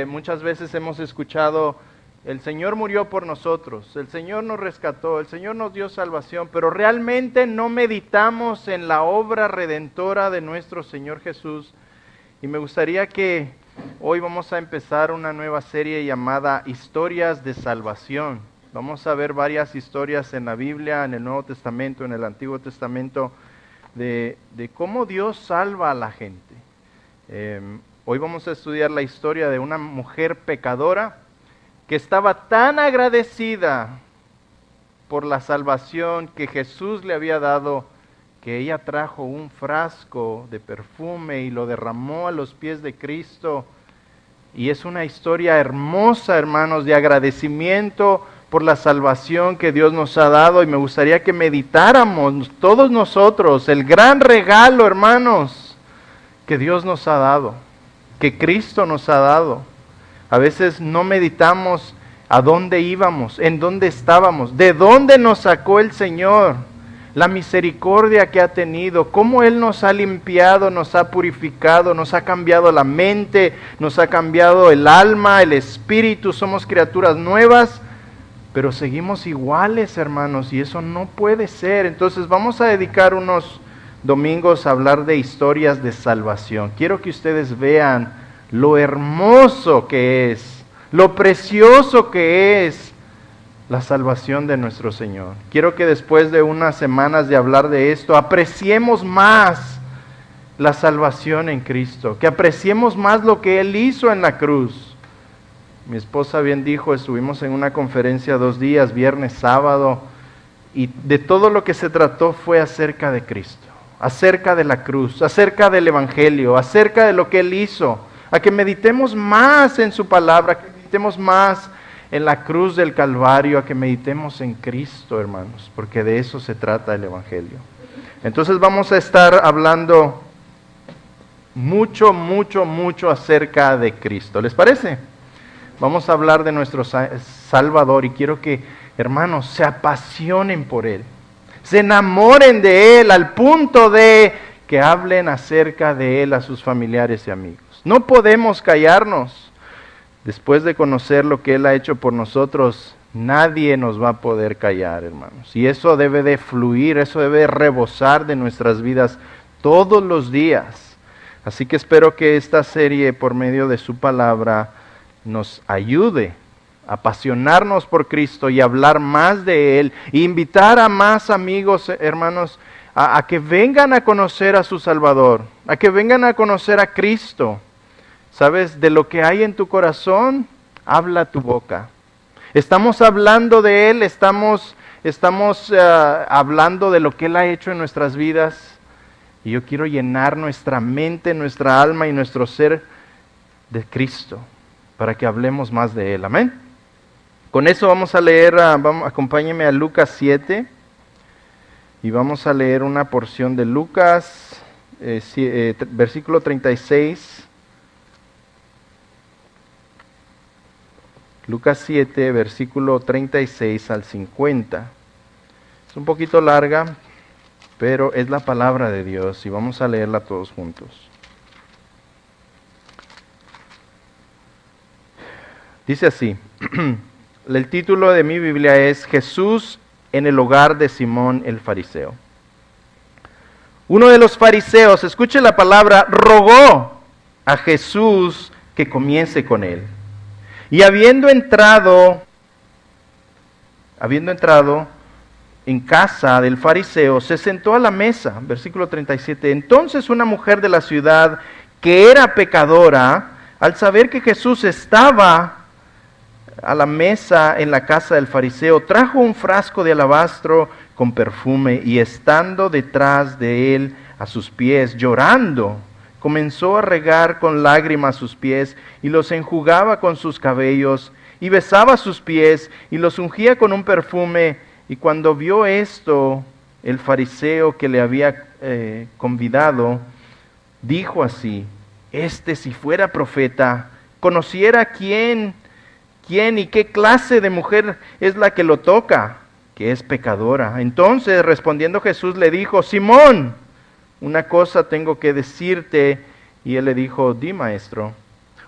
Muchas veces hemos escuchado, el Señor murió por nosotros, el Señor nos rescató, el Señor nos dio salvación, pero realmente no meditamos en la obra redentora de nuestro Señor Jesús. Y me gustaría que hoy vamos a empezar una nueva serie llamada Historias de Salvación. Vamos a ver varias historias en la Biblia, en el Nuevo Testamento, en el Antiguo Testamento, de cómo Dios salva a la gente. Hoy vamos a estudiar la historia de una mujer pecadora que estaba tan agradecida por la salvación que Jesús le había dado, que ella trajo un frasco de perfume y lo derramó a los pies de Cristo. Y es una historia hermosa, hermanos, de agradecimiento por la salvación que Dios nos ha dado. Y me gustaría que meditáramos todos nosotros el gran regalo, hermanos, que Dios nos ha dado, que Cristo nos ha dado. A veces no meditamos a dónde íbamos, en dónde estábamos, de dónde nos sacó el Señor, la misericordia que ha tenido, cómo Él nos ha limpiado, nos ha purificado, nos ha cambiado la mente, nos ha cambiado el alma, el espíritu, somos criaturas nuevas, pero seguimos iguales, hermanos, y eso no puede ser. Entonces vamos a dedicar unos domingos a hablar de historias de salvación. Quiero que ustedes vean lo hermoso que es, lo precioso que es la salvación de nuestro Señor. Quiero que después de unas semanas de hablar de esto, apreciemos más la salvación en Cristo, que apreciemos más lo que Él hizo en la cruz. Mi esposa bien dijo, estuvimos en una conferencia 2 días, viernes, sábado, y de todo lo que se trató fue acerca de Cristo, acerca de la cruz, acerca del Evangelio, acerca de lo que Él hizo, a que meditemos más en su palabra, a que meditemos más en la cruz del Calvario, a que meditemos en Cristo, hermanos, porque de eso se trata el Evangelio. Entonces vamos a estar hablando mucho acerca de Cristo. ¿Les parece? Vamos a hablar de nuestro Salvador y quiero que, hermanos, se apasionen por Él, se enamoren de Él al punto de que hablen acerca de Él a sus familiares y amigos. No podemos callarnos. Después de conocer lo que Él ha hecho por nosotros, nadie nos va a poder callar, hermanos. Y eso debe de fluir, eso debe de rebosar de nuestras vidas todos los días. Así que espero que esta serie, por medio de su palabra, nos ayude a apasionarnos por Cristo y hablar más de Él, e invitar a más amigos, hermanos, a que vengan a conocer a su Salvador, a que vengan a conocer a Cristo. ¿Sabes? De lo que hay en tu corazón, habla tu boca. Estamos hablando de Él, estamos hablando de lo que Él ha hecho en nuestras vidas. Y yo quiero llenar nuestra mente, nuestra alma y nuestro ser de Cristo, para que hablemos más de Él. Amén. Con eso vamos a leer, acompáñenme a Lucas 7. Y vamos a leer una porción de Lucas, versículo 36. Lucas 7, versículo 36 al 50. Es un poquito larga, pero es la palabra de Dios y vamos a leerla todos juntos. Dice así, el título de mi Biblia es Jesús en el hogar de Simón el fariseo. Uno de los fariseos, escuche la palabra, rogó a Jesús que comience con él. Y habiendo entrado en casa del fariseo, se sentó a la mesa, versículo 37. Entonces una mujer de la ciudad, que era pecadora, al saber que Jesús estaba a la mesa en la casa del fariseo, trajo un frasco de alabastro con perfume y estando detrás de él a sus pies, llorando, comenzó a regar con lágrimas sus pies y los enjugaba con sus cabellos y besaba sus pies y los ungía con un perfume. Y cuando vio esto, el fariseo que le había convidado, dijo así, si fuera profeta, conociera quién y qué clase de mujer es la que lo toca, que es pecadora. Entonces respondiendo Jesús le dijo, Simón, una cosa tengo que decirte. Y él le dijo, di, maestro.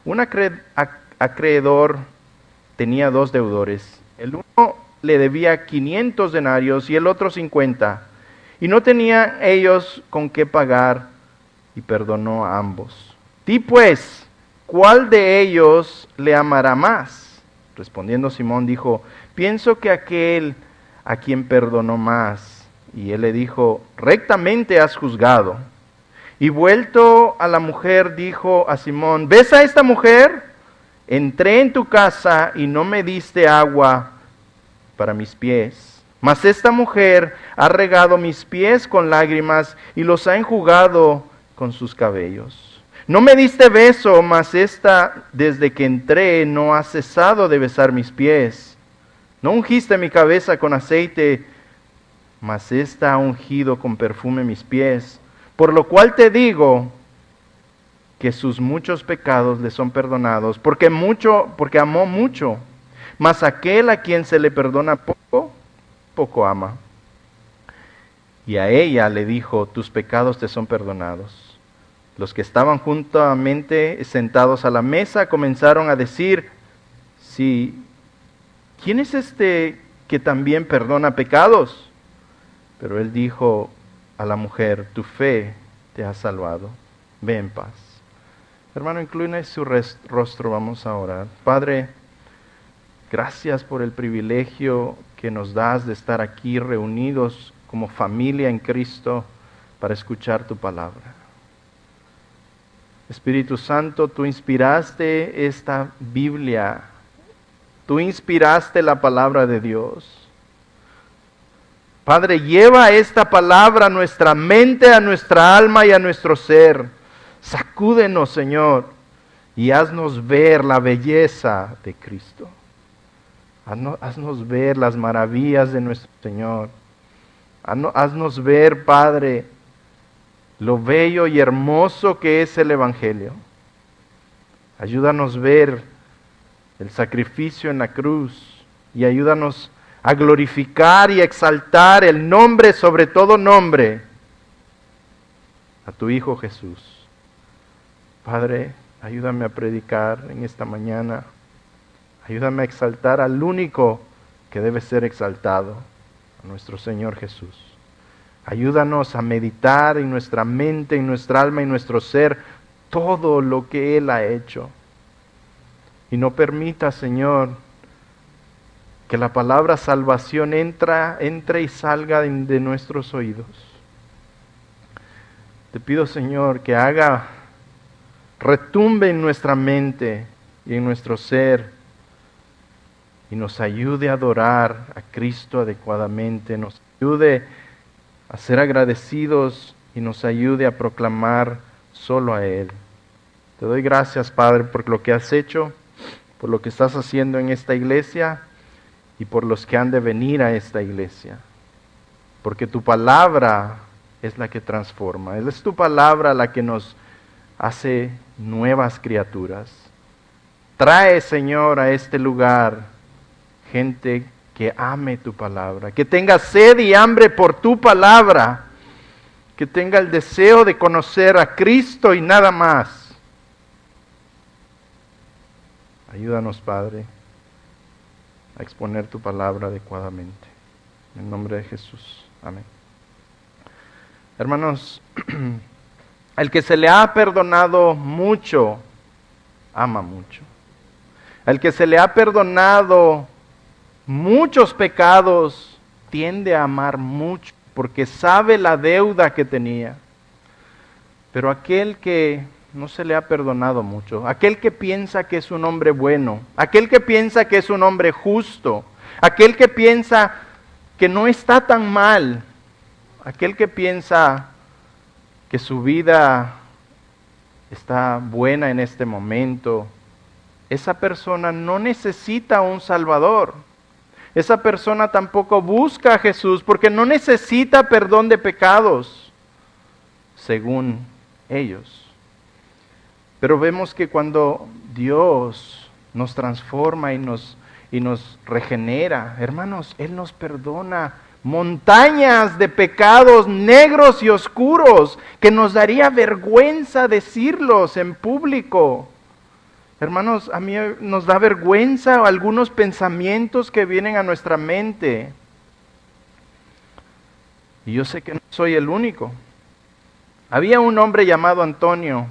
Un acreedor tenía 2 deudores. El uno le debía 500 denarios y el otro 50. Y no tenían ellos con qué pagar, y perdonó a ambos. Di pues, ¿cuál de ellos le amará más? Respondiendo Simón dijo, pienso que aquel a quien perdonó más. Y él le dijo, rectamente has juzgado. Y vuelto a la mujer, dijo a Simón, ¿ves a esta mujer? Entré en tu casa y no me diste agua para mis pies. Mas esta mujer ha regado mis pies con lágrimas y los ha enjugado con sus cabellos. No me diste beso, mas esta desde que entré no ha cesado de besar mis pies. No ungiste mi cabeza con aceite, mas esta ha ungido con perfume mis pies. Por lo cual te digo que sus muchos pecados le son perdonados, porque amó mucho. Mas aquel a quien se le perdona poco, poco ama. Y a ella le dijo, tus pecados te son perdonados. Los que estaban juntamente sentados a la mesa comenzaron a decir, sí, ¿quién es este que también perdona pecados? Pero él dijo a la mujer, tu fe te ha salvado, ve en paz. Hermano, incline su rostro, vamos a orar. Padre, gracias por el privilegio que nos das de estar aquí reunidos como familia en Cristo para escuchar tu palabra. Espíritu Santo, tú inspiraste esta Biblia, tú inspiraste la palabra de Dios. Padre, lleva esta palabra a nuestra mente, a nuestra alma y a nuestro ser. Sacúdenos, Señor, y haznos ver la belleza de Cristo. Haznos ver las maravillas de nuestro Señor. Haznos ver, Padre, lo bello y hermoso que es el Evangelio. Ayúdanos a ver el sacrificio en la cruz y ayúdanos a glorificar y exaltar el nombre sobre todo nombre, a tu Hijo Jesús. Padre, ayúdame a predicar en esta mañana. Ayúdame a exaltar al único que debe ser exaltado, a nuestro Señor Jesús. Ayúdanos a meditar en nuestra mente, en nuestra alma y nuestro ser todo lo que Él ha hecho. Y no permita, Señor, que la palabra salvación entre y salga de nuestros oídos. Te pido, Señor, que retumbe en nuestra mente y en nuestro ser y nos ayude a adorar a Cristo adecuadamente, nos ayude a ser agradecidos y nos ayude a proclamar solo a Él. Te doy gracias, Padre, por lo que has hecho, por lo que estás haciendo en esta iglesia y por los que han de venir a esta iglesia. Porque tu palabra es la que transforma, es tu palabra la que nos hace nuevas criaturas. Trae, Señor, a este lugar gente que ame tu palabra, que tenga sed y hambre por tu palabra, que tenga el deseo de conocer a Cristo y nada más. Ayúdanos, Padre, a exponer tu palabra adecuadamente. En el nombre de Jesús. Amén. Hermanos, el que se le ha perdonado mucho, ama mucho. El que se le ha perdonado muchos pecados, tiende a amar mucho, porque sabe la deuda que tenía. Pero aquel que no se le ha perdonado mucho, aquel que piensa que es un hombre bueno, aquel que piensa que es un hombre justo, aquel que piensa que no está tan mal, aquel que piensa que su vida está buena en este momento, esa persona no necesita un Salvador. Esa persona tampoco busca a Jesús porque no necesita perdón de pecados, según ellos. Pero vemos que cuando Dios nos transforma y nos regenera, hermanos, Él nos perdona montañas de pecados negros y oscuros que nos daría vergüenza decirlos en público. Hermanos, a mí nos da vergüenza algunos pensamientos que vienen a nuestra mente. Y yo sé que no soy el único. Había un hombre llamado Antonio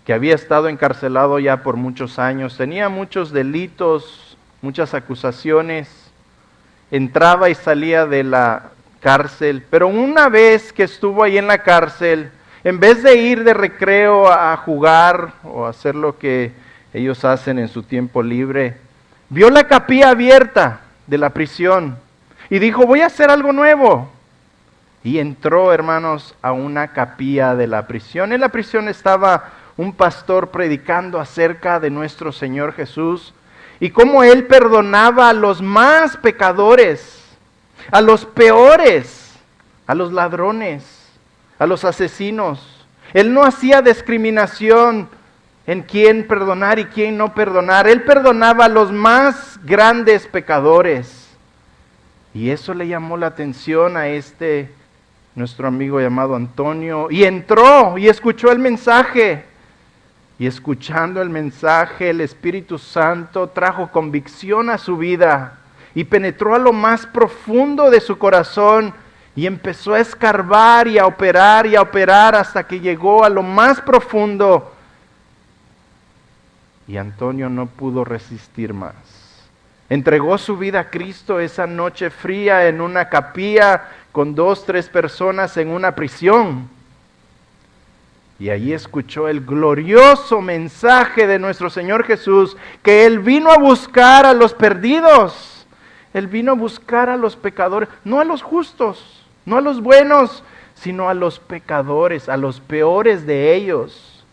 que había estado encarcelado ya por muchos años. Tenía muchos delitos, muchas acusaciones. Entraba y salía de la cárcel. Pero una vez que estuvo ahí en la cárcel, en vez de ir de recreo a jugar o hacer lo que ellos hacen en su tiempo libre, vio la capilla abierta de la prisión y dijo, voy a hacer algo nuevo. Y entró, hermanos, a una capilla de la prisión. En la prisión estaba un pastor predicando acerca de nuestro Señor Jesús y cómo Él perdonaba a los más pecadores, a los peores, a los ladrones, a los asesinos. Él no hacía discriminación en quién perdonar y quién no perdonar. Él perdonaba a los más grandes pecadores. Y eso le llamó la atención a nuestro amigo llamado Antonio. Y entró y escuchó el mensaje. Y escuchando el mensaje, el Espíritu Santo trajo convicción a su vida. Y penetró a lo más profundo de su corazón. Y empezó a escarbar y a operar hasta que llegó a lo más profundo. Y Antonio no pudo resistir más. Entregó su vida a Cristo esa noche fría en una capilla con 2, 3 personas en una prisión. Y allí escuchó el glorioso mensaje de nuestro Señor Jesús, que Él vino a buscar a los perdidos. Él vino a buscar a los pecadores, no a los justos. No a los buenos, sino a los pecadores, a los peores de ellos.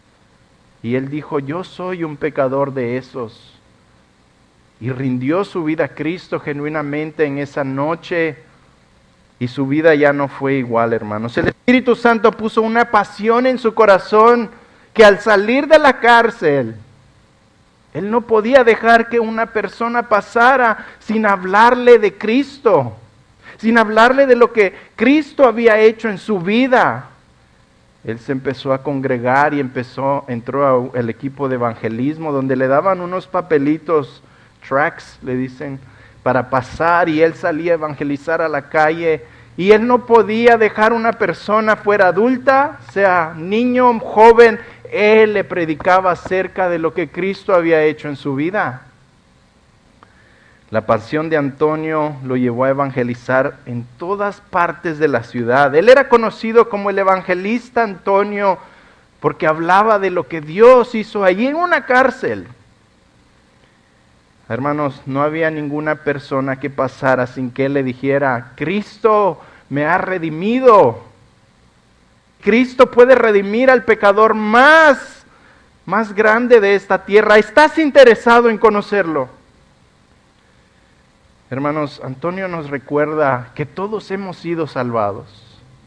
Y Él dijo, yo soy un pecador de esos. Y rindió su vida a Cristo genuinamente en esa noche. Y su vida ya no fue igual, hermanos. El Espíritu Santo puso una pasión en su corazón que al salir de la cárcel, Él no podía dejar que una persona pasara sin hablarle de Cristo. Sin hablarle de lo que Cristo había hecho en su vida. Él se empezó a congregar y entró al equipo de evangelismo donde le daban unos papelitos, tracts le dicen, para pasar, y él salía a evangelizar a la calle. Y él no podía dejar una persona fuera adulta, sea niño, joven, él le predicaba acerca de lo que Cristo había hecho en su vida. La pasión de Antonio lo llevó a evangelizar en todas partes de la ciudad. Él era conocido como el evangelista Antonio porque hablaba de lo que Dios hizo allí en una cárcel. Hermanos, no había ninguna persona que pasara sin que él le dijera, Cristo me ha redimido. Cristo puede redimir al pecador más grande de esta tierra. ¿Estás interesado en conocerlo? Hermanos, Antonio nos recuerda que todos hemos sido salvados.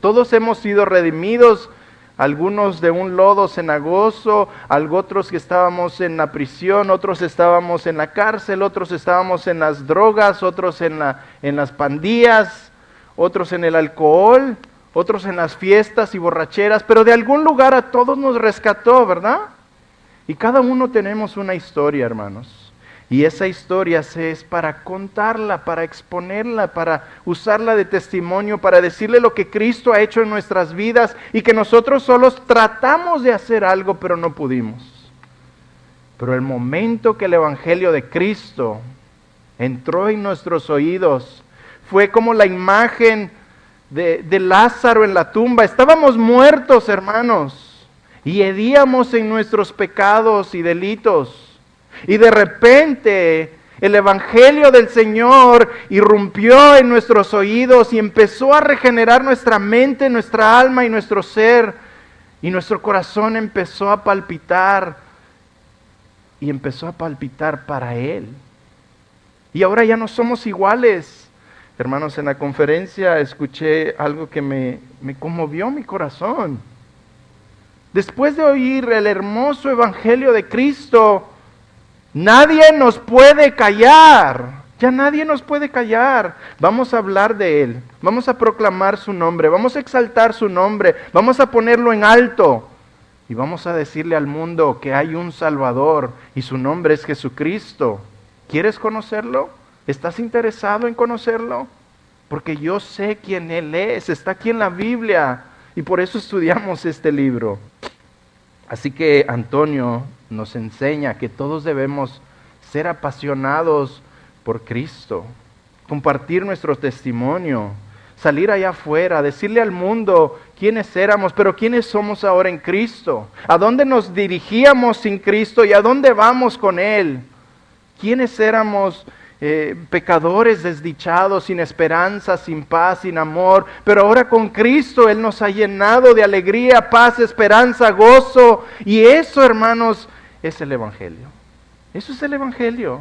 Todos hemos sido redimidos, algunos de un lodo cenagoso, otros que estábamos en la prisión, otros estábamos en la cárcel, otros estábamos en las drogas, otros en las pandillas, otros en el alcohol, otros en las fiestas y borracheras, pero de algún lugar a todos nos rescató, ¿verdad? Y cada uno tenemos una historia, hermanos. Y esa historia es para contarla, para exponerla, para usarla de testimonio, para decirle lo que Cristo ha hecho en nuestras vidas y que nosotros solos tratamos de hacer algo, pero no pudimos. Pero el momento que el Evangelio de Cristo entró en nuestros oídos, fue como la imagen de Lázaro en la tumba. Estábamos muertos, hermanos, y hedíamos en nuestros pecados y delitos. Y de repente el Evangelio del Señor irrumpió en nuestros oídos y empezó a regenerar nuestra mente, nuestra alma y nuestro ser. Y nuestro corazón empezó a palpitar. Y empezó a palpitar para Él. Y ahora ya no somos iguales. Hermanos, en la conferencia escuché algo que me conmovió mi corazón. Después de oír el hermoso Evangelio de Cristo, nadie nos puede callar. Ya nadie nos puede callar. Vamos a hablar de Él. Vamos a proclamar su nombre. Vamos a exaltar su nombre. Vamos a ponerlo en alto. Y vamos a decirle al mundo que hay un Salvador y su nombre es Jesucristo. ¿Quieres conocerlo? ¿Estás interesado en conocerlo? Porque yo sé quién Él es, está aquí en la Biblia y por eso estudiamos este libro. Así que Antonio nos enseña que todos debemos ser apasionados por Cristo, compartir nuestro testimonio, salir allá afuera, decirle al mundo quiénes éramos, pero quiénes somos ahora en Cristo, a dónde nos dirigíamos sin Cristo y a dónde vamos con Él. ¿Quiénes éramos? Pecadores desdichados, sin esperanza, sin paz, sin amor, pero ahora con Cristo Él nos ha llenado de alegría, paz, esperanza, gozo, y eso, hermanos, es el Evangelio. Eso es el Evangelio,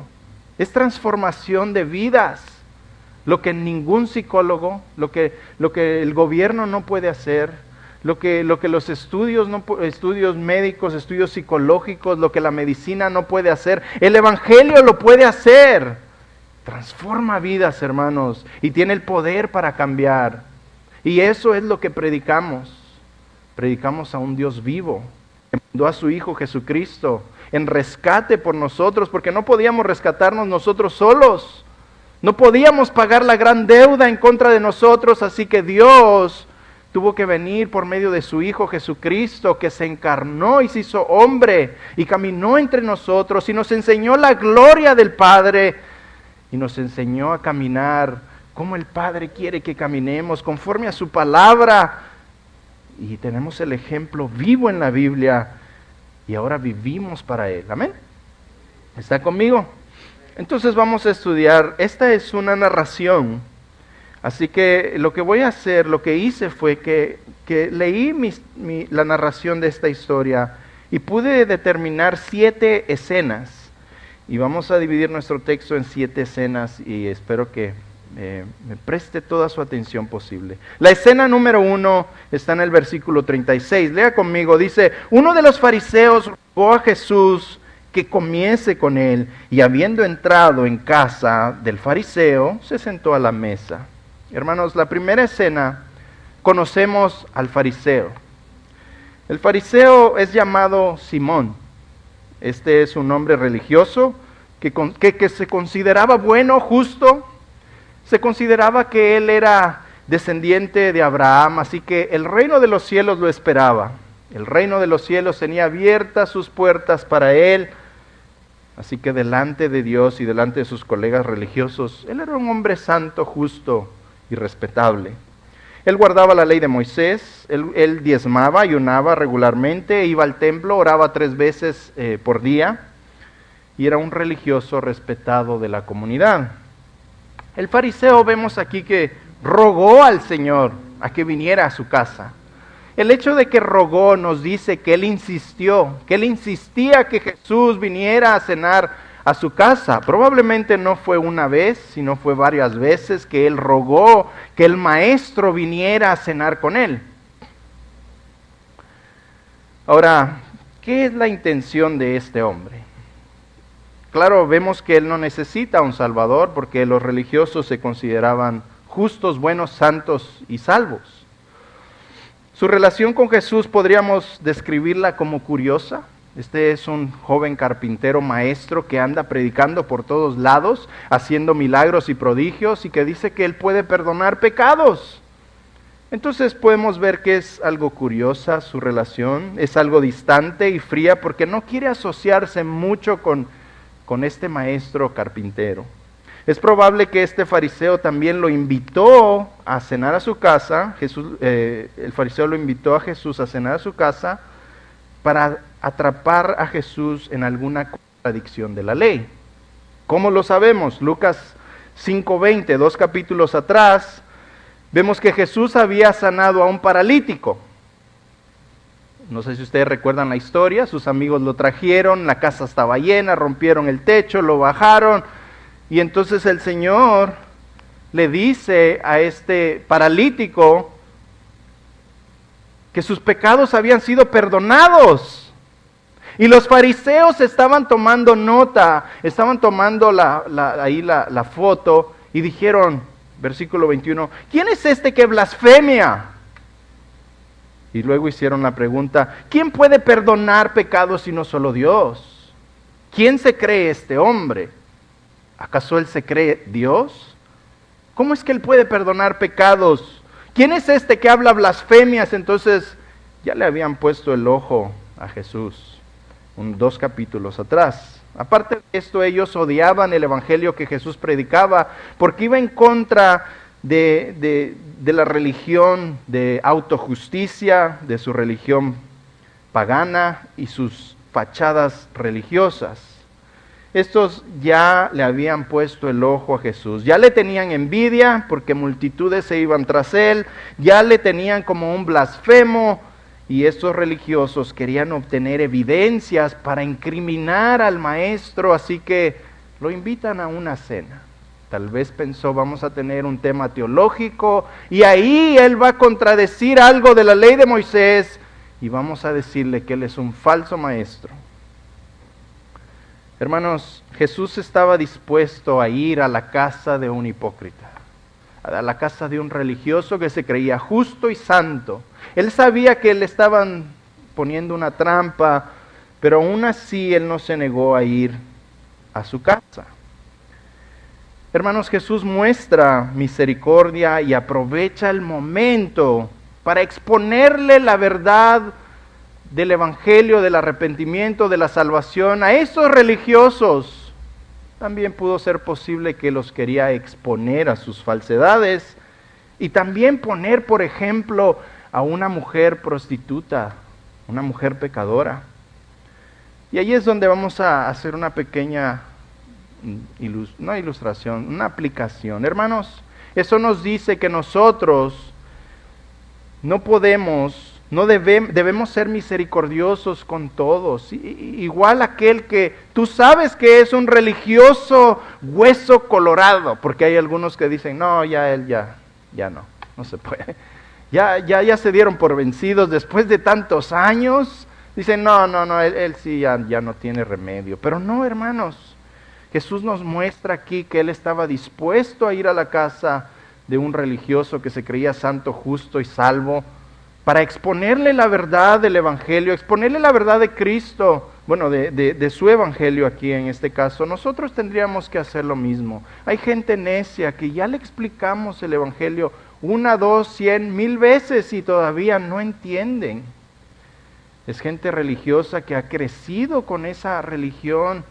es transformación de vidas, lo que ningún psicólogo, lo que el gobierno no puede hacer, lo que los estudios médicos, estudios psicológicos, lo que la medicina no puede hacer, el Evangelio lo puede hacer. Transforma vidas, hermanos, y tiene el poder para cambiar. Y eso es lo que predicamos. Predicamos a un Dios vivo, que mandó a su Hijo Jesucristo en rescate por nosotros, porque no podíamos rescatarnos nosotros solos. No podíamos pagar la gran deuda en contra de nosotros, así que Dios tuvo que venir por medio de su Hijo Jesucristo, que se encarnó y se hizo hombre, y caminó entre nosotros, y nos enseñó la gloria del Padre, y nos enseñó a caminar como el Padre quiere que caminemos, conforme a su palabra. Y tenemos el ejemplo vivo en la Biblia, y ahora vivimos para Él. ¿Amén? ¿Está conmigo? Entonces vamos a estudiar. Esta es una narración. Así que lo que voy a hacer, lo que hice fue que leí la narración de esta historia y pude determinar 7 escenas. Y vamos a dividir nuestro texto en 7 escenas y espero que me preste toda su atención posible. La escena número 1 está en el versículo 36. Lea conmigo, dice: uno de los fariseos rogó a Jesús que comiese con él, y habiendo entrado en casa del fariseo, se sentó a la mesa. Hermanos, la primera escena, conocemos al fariseo. El fariseo es llamado Simón. Este es un hombre religioso que se consideraba bueno, justo. Se consideraba que él era descendiente de Abraham, así que el reino de los cielos lo esperaba. El reino de los cielos tenía abiertas sus puertas para él. Así que delante de Dios y delante de sus colegas religiosos, él era un hombre santo, justo y respetable. Él guardaba la ley de Moisés, él diezmaba, ayunaba regularmente, iba al templo, oraba 3 veces por día, y era un religioso respetado de la comunidad. El fariseo, vemos aquí que rogó al Señor a que viniera a su casa. El hecho de que rogó nos dice que él insistió, que él insistía que Jesús viniera a cenar a su casa. Probablemente no fue una vez, sino fue varias veces que él rogó que el maestro viniera a cenar con él. Ahora, ¿qué es la intención de este hombre? Claro, vemos que él no necesita un salvador porque los religiosos se consideraban justos, buenos, santos y salvos. Su relación con Jesús podríamos describirla como curiosa. Este es un joven carpintero maestro que anda predicando por todos lados, haciendo milagros y prodigios, y que dice que él puede perdonar pecados. Entonces podemos ver que es algo curiosa su relación, es algo distante y fría porque no quiere asociarse mucho con este maestro carpintero. Es probable que este fariseo también lo invitó a cenar a su casa. El fariseo lo invitó a Jesús a cenar a su casa para atrapar a Jesús en alguna contradicción de la ley. ¿Cómo lo sabemos? Lucas 5:20, 2 capítulos atrás, vemos que Jesús había sanado a un paralítico. No sé si ustedes recuerdan la historia, sus amigos lo trajeron, la casa estaba llena, rompieron el techo, lo bajaron, y entonces el Señor le dice a este paralítico que sus pecados habían sido perdonados. Y los fariseos estaban tomando nota, estaban tomando la foto y dijeron, versículo 21, ¿quién es este que blasfemia? Y luego hicieron la pregunta, ¿quién puede perdonar pecados si no solo Dios? ¿Quién se cree este hombre? ¿Acaso él se cree Dios? ¿Cómo es que él puede perdonar pecados? ¿Quién es este que habla blasfemias? Entonces ya le habían puesto el ojo a Jesús, 2 capítulos atrás. Aparte de esto, ellos odiaban el evangelio que Jesús predicaba porque iba en contra de la religión de autojusticia, de su religión pagana y sus fachadas religiosas. Estos ya le habían puesto el ojo a Jesús, ya le tenían envidia porque multitudes se iban tras él, ya le tenían como un blasfemo, y estos religiosos querían obtener evidencias para incriminar al maestro, así que lo invitan a una cena. Tal vez pensó, vamos a tener un tema teológico y ahí él va a contradecir algo de la ley de Moisés y vamos a decirle que él es un falso maestro. Hermanos, Jesús estaba dispuesto a ir a la casa de un hipócrita, a la casa de un religioso que se creía justo y santo. Él sabía que le estaban poniendo una trampa, pero aún así él no se negó a ir a su casa. Hermanos, Jesús muestra misericordia y aprovecha el momento para exponerle la verdad del evangelio, del arrepentimiento, de la salvación a esos religiosos. También pudo ser posible que los quería exponer a sus falsedades y también poner, por ejemplo, a una mujer prostituta, una mujer pecadora. Y ahí es donde vamos a hacer una pequeña una aplicación. Hermanos, eso nos dice que nosotros debemos ser misericordiosos con todos. Igual aquel que tú sabes que es un religioso hueso colorado, porque hay algunos que dicen, no, él no se puede. Ya se dieron por vencidos después de tantos años. Dicen, no, él sí ya no tiene remedio. Pero no, hermanos. Jesús nos muestra aquí que él estaba dispuesto a ir a la casa de un religioso que se creía santo, justo y salvo, para exponerle la verdad del evangelio, exponerle la verdad de Cristo, de su evangelio aquí en este caso. Nosotros tendríamos que hacer lo mismo. Hay gente necia que ya le explicamos el evangelio 1, 2, 100, 1000 veces y todavía no entienden. Es gente religiosa que ha crecido con esa religión.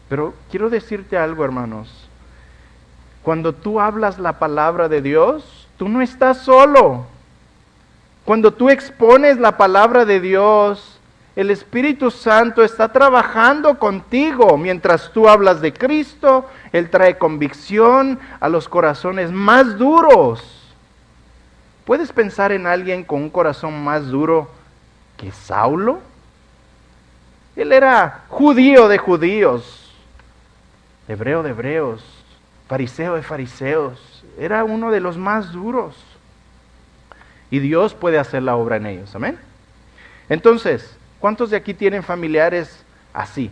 Pero quiero decirte algo, hermanos. Cuando tú hablas la palabra de Dios, tú no estás solo. Cuando tú expones la palabra de Dios, el Espíritu Santo está trabajando contigo. Mientras tú hablas de Cristo, Él trae convicción a los corazones más duros. ¿Puedes pensar en alguien con un corazón más duro que Saulo? Él era judío de judíos, hebreo de hebreos, fariseo de fariseos. Era uno de los más duros. Y Dios puede hacer la obra en ellos. Amén. Entonces, ¿cuántos de aquí tienen familiares así?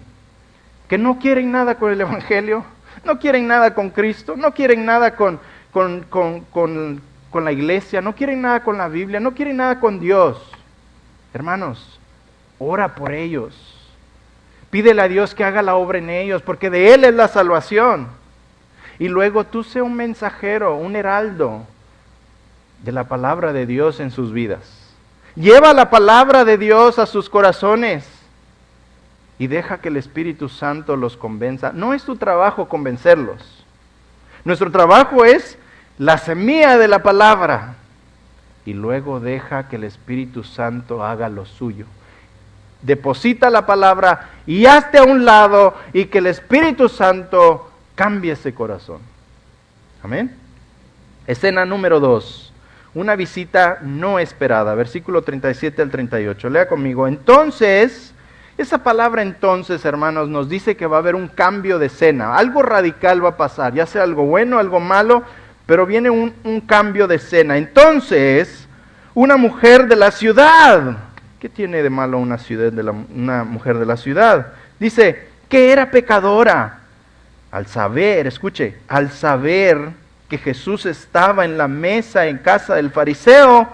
Que no quieren nada con el evangelio, no quieren nada con Cristo, no quieren nada con la iglesia, no quieren nada con la Biblia, no quieren nada con Dios. Hermanos, ora por ellos. Pídele a Dios que haga la obra en ellos, porque de Él es la salvación. Y luego tú sé un mensajero, un heraldo de la palabra de Dios en sus vidas. Lleva la palabra de Dios a sus corazones y deja que el Espíritu Santo los convenza. No es tu trabajo convencerlos. Nuestro trabajo es la semilla de la palabra. Y luego deja que el Espíritu Santo haga lo suyo. Deposita la palabra y hazte a un lado y que el Espíritu Santo cambie ese corazón. Amén. Escena número 2. Una visita no esperada. Versículo 37 al 38. Lea conmigo. Entonces, esa palabra entonces, hermanos, nos dice que va a haber un cambio de escena. Algo radical va a pasar, ya sea algo bueno, algo malo, pero viene un cambio de escena. Entonces, una mujer de la ciudad. ¿Qué tiene de malo una mujer de la ciudad? Dice que era pecadora. Al saber que Jesús estaba en la mesa en casa del fariseo,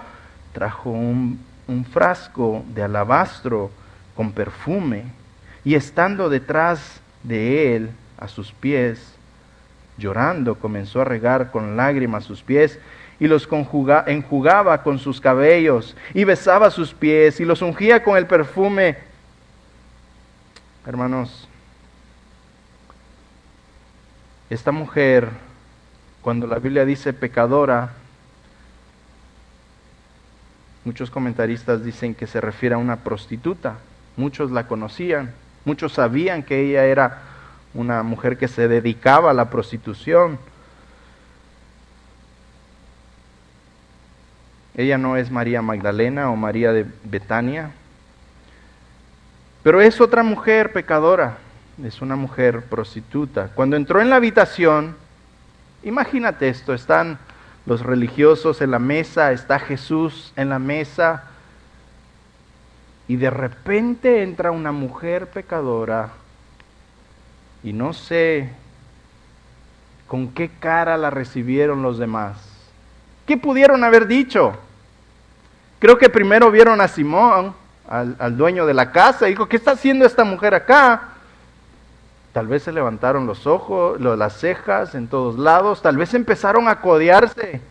trajo un un frasco de alabastro con perfume, y estando detrás de él, a sus pies, llorando, comenzó a regar con lágrimas sus pies, y los enjugaba con sus cabellos, y besaba sus pies, y los ungía con el perfume. Hermanos, esta mujer, cuando la Biblia dice pecadora, muchos comentaristas dicen que se refiere a una prostituta. Muchos la conocían, muchos sabían que ella era una mujer que se dedicaba a la prostitución. Ella no es María Magdalena o María de Betania, pero es otra mujer pecadora, es una mujer prostituta. Cuando entró en la habitación, imagínate esto, están los religiosos en la mesa, está Jesús en la mesa, y de repente entra una mujer pecadora, y no sé con qué cara la recibieron los demás. ¿Qué pudieron haber dicho? Creo que primero vieron a Simón, al dueño de la casa, y dijo, ¿qué está haciendo esta mujer acá? Tal vez se levantaron los ojos, las cejas en todos lados, tal vez empezaron a codearse.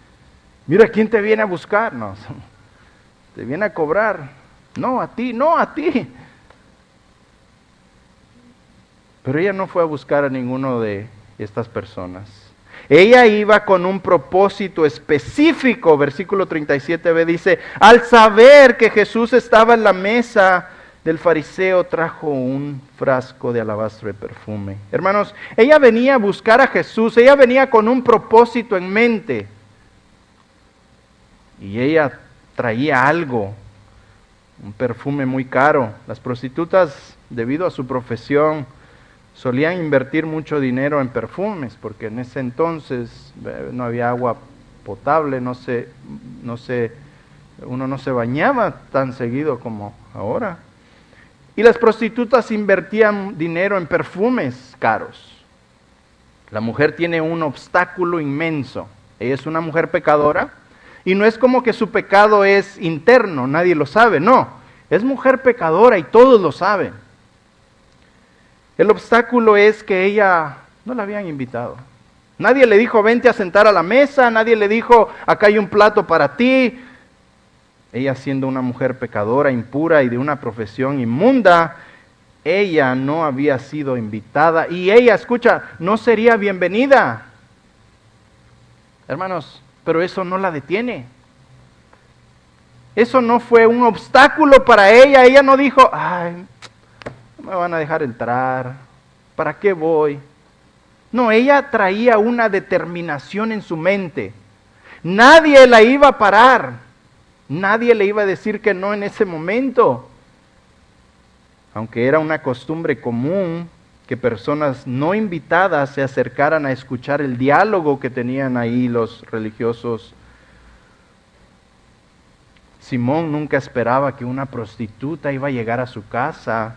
Mira, ¿quién te viene a buscar? No, te viene a cobrar. No, a ti, no, a ti. Pero ella no fue a buscar a ninguno de estas personas. Ella iba con un propósito específico. Versículo 37b dice, al saber que Jesús estaba en la mesa del fariseo, trajo un frasco de alabastro de perfume. Hermanos, ella venía a buscar a Jesús, ella venía con un propósito en mente. Y ella traía algo, un perfume muy caro. Las prostitutas, debido a su profesión, solían invertir mucho dinero en perfumes, porque en ese entonces no había agua potable, uno no se bañaba tan seguido como ahora. Y las prostitutas invertían dinero en perfumes caros. La mujer tiene un obstáculo inmenso. Ella es una mujer pecadora, y no es como que su pecado es interno, nadie lo sabe, no. Es mujer pecadora y todos lo saben. El obstáculo es que ella no la habían invitado. Nadie le dijo, vente a sentar a la mesa, nadie le dijo, acá hay un plato para ti. Ella, siendo una mujer pecadora, impura y de una profesión inmunda, ella no había sido invitada y ella, escucha, no sería bienvenida. Hermanos, pero eso no la detiene. Eso no fue un obstáculo para ella. Ella no dijo, ay, no me van a dejar entrar, ¿para qué voy? No, ella traía una determinación en su mente. Nadie la iba a parar. Nadie le iba a decir que no en ese momento. Aunque era una costumbre común que personas no invitadas se acercaran a escuchar el diálogo que tenían ahí los religiosos. Simón nunca esperaba que una prostituta iba a llegar a su casa.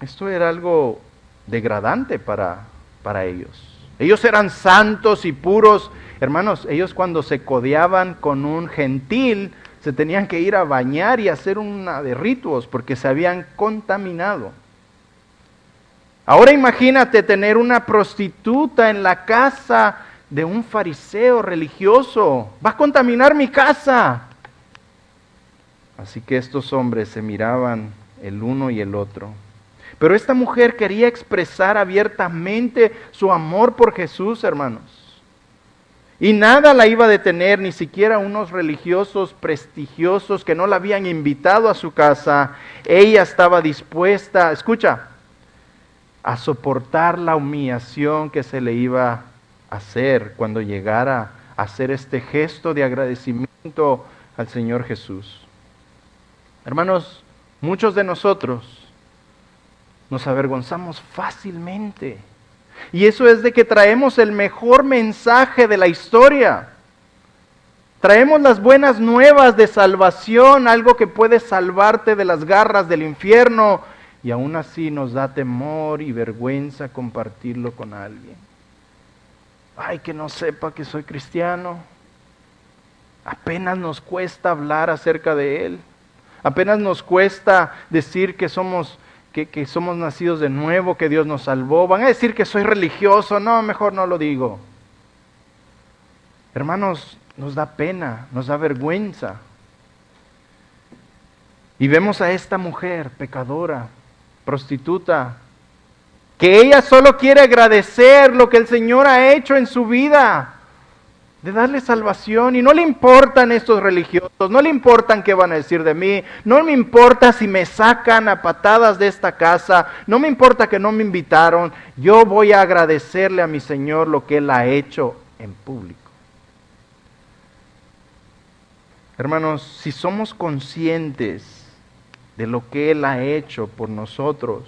Esto era algo degradante para ellos. Ellos eran santos y puros. Hermanos, ellos cuando se codeaban con un gentil, se tenían que ir a bañar y hacer una de ritos porque se habían contaminado. Ahora imagínate tener una prostituta en la casa de un fariseo religioso. Va a contaminar mi casa. Así que estos hombres se miraban el uno y el otro. Pero esta mujer quería expresar abiertamente su amor por Jesús, hermanos. Y nada la iba a detener, ni siquiera unos religiosos prestigiosos que no la habían invitado a su casa. Ella estaba dispuesta, escucha, a soportar la humillación que se le iba a hacer cuando llegara a hacer este gesto de agradecimiento al Señor Jesús. Hermanos, muchos de nosotros nos avergonzamos fácilmente. Y eso es de que traemos el mejor mensaje de la historia. Traemos las buenas nuevas de salvación, algo que puede salvarte de las garras del infierno, y aún así nos da temor y vergüenza compartirlo con alguien. Ay, que no sepa que soy cristiano. Apenas nos cuesta hablar acerca de Él. Apenas nos cuesta decir que somos nacidos de nuevo, que Dios nos salvó. Van a decir que soy religioso. No, mejor no lo digo. Hermanos, nos da pena, nos da vergüenza. Y vemos a esta mujer pecadora, prostituta, que ella solo quiere agradecer lo que el Señor ha hecho en su vida, de darle salvación, y no le importan estos religiosos, no le importan qué van a decir de mí, no me importa si me sacan a patadas de esta casa, no me importa que no me invitaron, yo voy a agradecerle a mi Señor lo que Él ha hecho en público. Hermanos, si somos conscientes de lo que Él ha hecho por nosotros,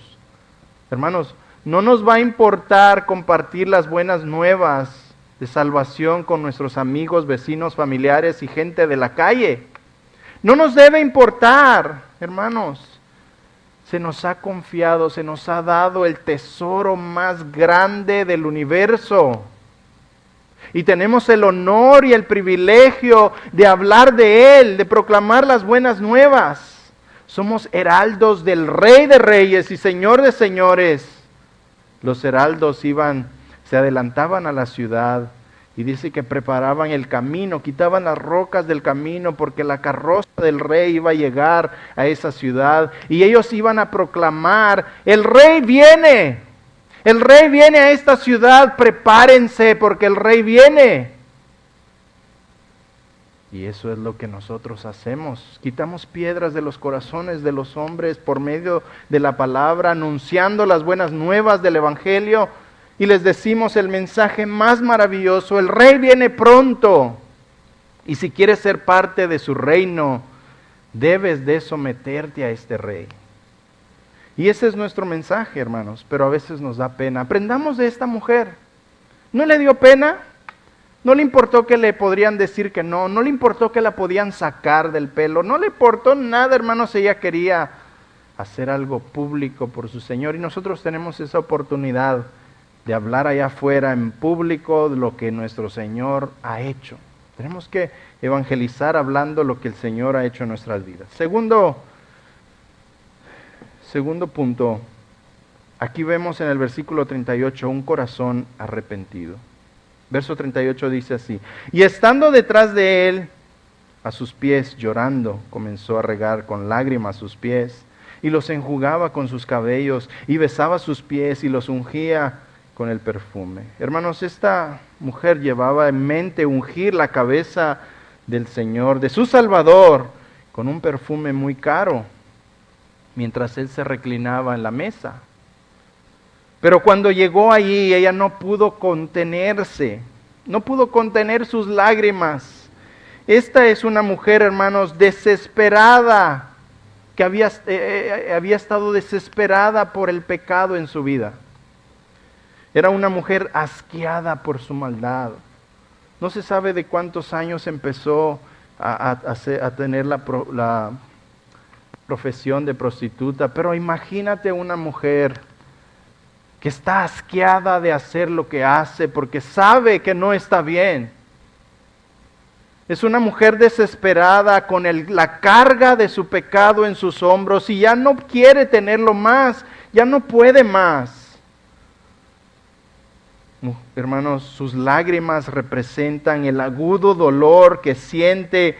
hermanos, no nos va a importar compartir las buenas nuevas de salvación con nuestros amigos, vecinos, familiares y gente de la calle. No nos debe importar, hermanos. Se nos ha confiado, se nos ha dado el tesoro más grande del universo. Y tenemos el honor y el privilegio de hablar de Él, de proclamar las buenas nuevas. Somos heraldos del Rey de Reyes y Señor de Señores. Los heraldos se adelantaban a la ciudad y dice que preparaban el camino, quitaban las rocas del camino porque la carroza del rey iba a llegar a esa ciudad y ellos iban a proclamar: el rey viene a esta ciudad, prepárense porque el rey viene. Y eso es lo que nosotros hacemos. Quitamos piedras de los corazones de los hombres por medio de la palabra, anunciando las buenas nuevas del Evangelio. Y les decimos el mensaje más maravilloso: el Rey viene pronto. Y si quieres ser parte de su reino, debes de someterte a este Rey. Y ese es nuestro mensaje, hermanos, pero a veces nos da pena. Aprendamos de esta mujer. ¿No le dio pena? No le importó que le podrían decir que no, no le importó que la podían sacar del pelo, no le importó nada, hermanos. Ella quería hacer algo público por su Señor y nosotros tenemos esa oportunidad de hablar allá afuera en público de lo que nuestro Señor ha hecho. Tenemos que evangelizar hablando lo que el Señor ha hecho en nuestras vidas. Segundo punto, aquí vemos en el versículo 38 un corazón arrepentido. Verso 38 dice así: y estando detrás de él, a sus pies, llorando, comenzó a regar con lágrimas sus pies, y los enjugaba con sus cabellos, y besaba sus pies, y los ungía con el perfume. Hermanos, esta mujer llevaba en mente ungir la cabeza del Señor, de su Salvador, con un perfume muy caro, mientras él se reclinaba en la mesa. Pero cuando llegó allí, ella no pudo contenerse, no pudo contener sus lágrimas. Esta es una mujer, hermanos, desesperada, que había estado desesperada por el pecado en su vida. Era una mujer asqueada por su maldad. No se sabe de cuántos años empezó a tener la profesión de prostituta, pero imagínate una mujer que está asqueada de hacer lo que hace porque sabe que no está bien. Es una mujer desesperada con la carga de su pecado en sus hombros y ya no quiere tenerlo más, ya no puede más. Hermanos, sus lágrimas representan el agudo dolor que siente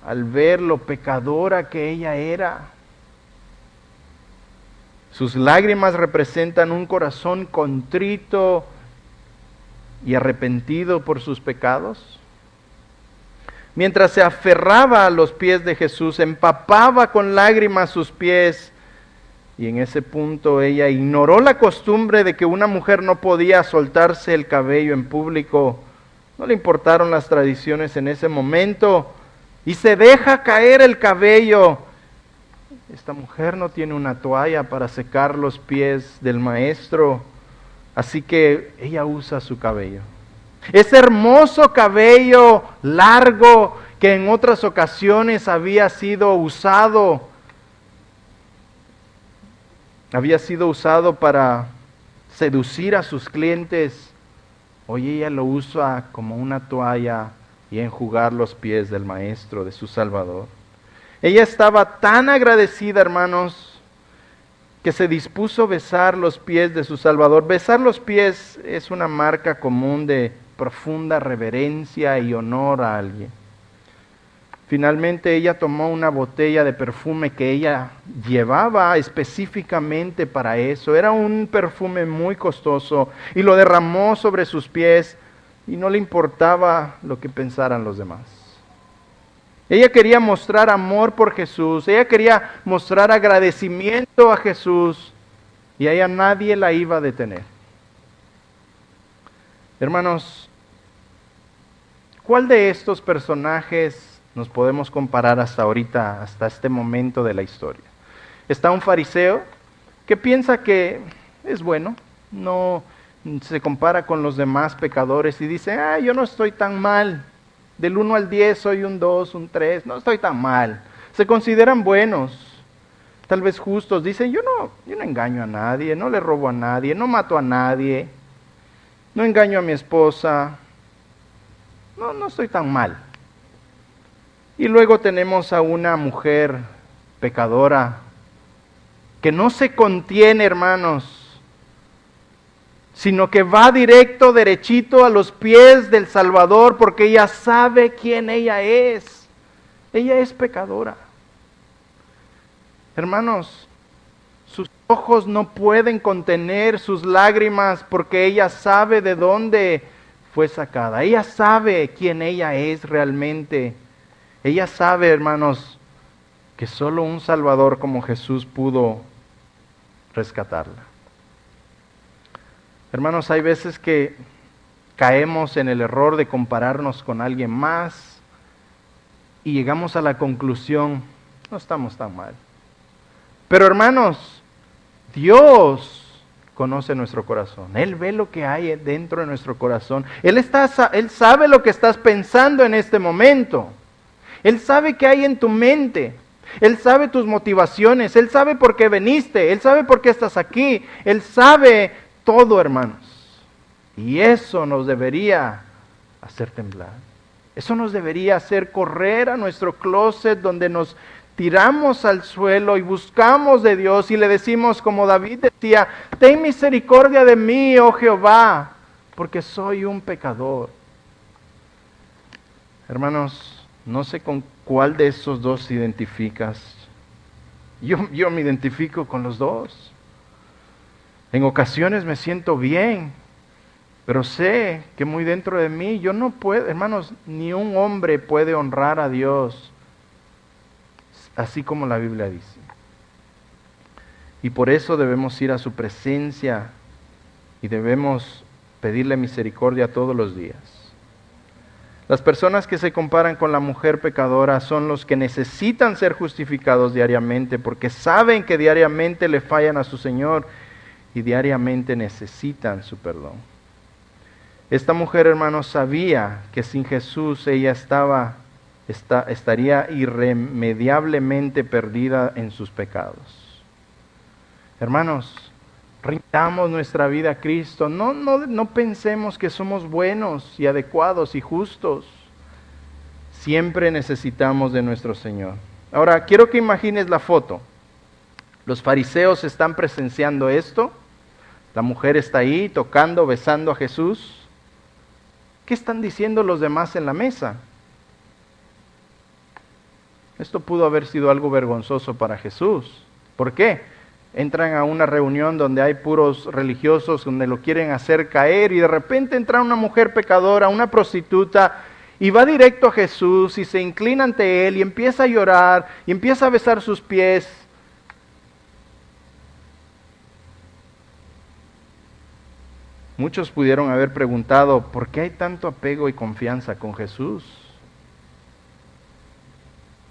al ver lo pecadora que ella era. Sus lágrimas representan un corazón contrito y arrepentido por sus pecados. Mientras se aferraba a los pies de Jesús, empapaba con lágrimas sus pies, y en ese punto ella ignoró la costumbre de que una mujer no podía soltarse el cabello en público. No le importaron las tradiciones en ese momento, y se deja caer el cabello. Esta mujer no tiene una toalla para secar los pies del maestro, así que ella usa su cabello. Ese hermoso cabello largo que en otras ocasiones había sido usado para seducir a sus clientes. Hoy ella lo usa como una toalla y enjugar los pies del Maestro, de su Salvador. Ella estaba tan agradecida, hermanos, que se dispuso a besar los pies de su Salvador. Besar los pies es una marca común de profunda reverencia y honor a alguien. Finalmente ella tomó una botella de perfume que ella llevaba específicamente para eso. Era un perfume muy costoso y lo derramó sobre sus pies y no le importaba lo que pensaran los demás. Ella quería mostrar amor por Jesús, ella quería mostrar agradecimiento a Jesús y a ella nadie la iba a detener. Hermanos, ¿cuál de estos personajes nos podemos comparar hasta ahorita, hasta este momento de la historia? Está un fariseo que piensa que es bueno, no se compara con los demás pecadores y dice, yo no estoy tan mal, del 1 al 10 soy un 2, un 3, no estoy tan mal. Se consideran buenos, tal vez justos, dicen, yo no engaño a nadie, no le robo a nadie, no mato a nadie, no engaño a mi esposa, no estoy tan mal. Y luego tenemos a una mujer pecadora que no se contiene, hermanos, sino que va directo, derechito a los pies del Salvador porque ella sabe quién ella es. Ella es pecadora. Hermanos, sus ojos no pueden contener sus lágrimas porque ella sabe de dónde fue sacada. Ella sabe quién ella es realmente. Ella sabe, hermanos, que solo un Salvador como Jesús pudo rescatarla. Hermanos, hay veces que caemos en el error de compararnos con alguien más y llegamos a la conclusión, no estamos tan mal. Pero hermanos, Dios conoce nuestro corazón. Él ve lo que hay dentro de nuestro corazón. Él sabe lo que estás pensando en este momento. Él sabe qué hay en tu mente. Él sabe tus motivaciones. Él sabe por qué viniste. Él sabe por qué estás aquí. Él sabe todo, hermanos. Y eso nos debería hacer temblar. Eso nos debería hacer correr a nuestro closet donde nos tiramos al suelo y buscamos de Dios y le decimos como David decía, ten misericordia de mí, oh Jehová, porque soy un pecador. Hermanos, no sé con cuál de esos dos te identificas. Yo me identifico con los dos. En ocasiones me siento bien, pero sé que muy dentro de mí yo no puedo, hermanos, ni un hombre puede honrar a Dios así como la Biblia dice. Y por eso debemos ir a su presencia y debemos pedirle misericordia todos los días. Las personas que se comparan con la mujer pecadora son los que necesitan ser justificados diariamente porque saben que diariamente le fallan a su Señor y diariamente necesitan su perdón. Esta mujer, hermanos, sabía que sin Jesús ella estaría irremediablemente perdida en sus pecados. Hermanos, rindamos nuestra vida a Cristo. No pensemos que somos buenos y adecuados y justos. Siempre necesitamos de nuestro Señor. Ahora, quiero que imagines la foto. Los fariseos están presenciando esto. La mujer está ahí tocando, besando a Jesús. ¿Qué están diciendo los demás en la mesa? Esto pudo haber sido algo vergonzoso para Jesús. ¿Por qué? Entran a una reunión donde hay puros religiosos, donde lo quieren hacer caer, y de repente entra una mujer pecadora, una prostituta, y va directo a Jesús y se inclina ante Él y empieza a llorar y empieza a besar sus pies. Muchos pudieron haber preguntado, ¿por qué hay tanto apego y confianza con Jesús?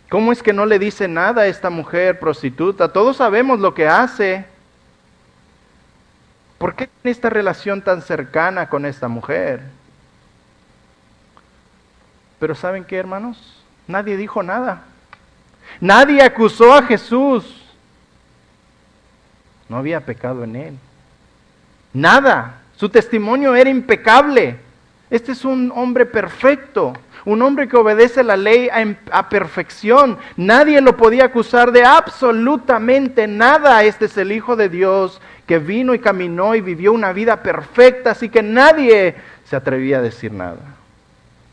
¿Cómo es que no le dice nada a esta mujer prostituta? Todos sabemos lo que hace. ¿Por qué tiene esta relación tan cercana con esta mujer? Pero ¿saben qué, hermanos? Nadie dijo nada. Nadie acusó a Jesús. No había pecado en él. Nada. Su testimonio era impecable. Este es un hombre perfecto, un hombre que obedece la ley a perfección. Nadie lo podía acusar de absolutamente nada. Este es el Hijo de Dios que vino y caminó y vivió una vida perfecta, así que nadie se atrevía a decir nada.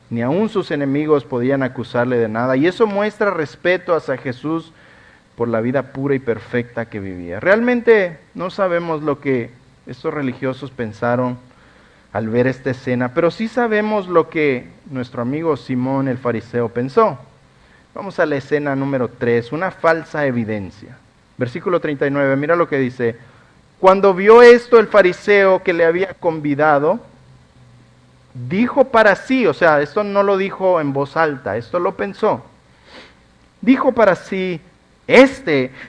Ni aun sus enemigos podían acusarle de nada. Y eso muestra respeto hacia Jesús por la vida pura y perfecta que vivía. Realmente no sabemos lo que estos religiosos pensaron al ver esta escena, pero sí sabemos lo que nuestro amigo Simón el fariseo pensó. Vamos a la escena número 3, una falsa evidencia. Versículo 39, mira lo que dice. Cuando vio esto el fariseo que le había convidado, dijo para sí, o sea, esto no lo dijo en voz alta, esto lo pensó. Dijo para sí,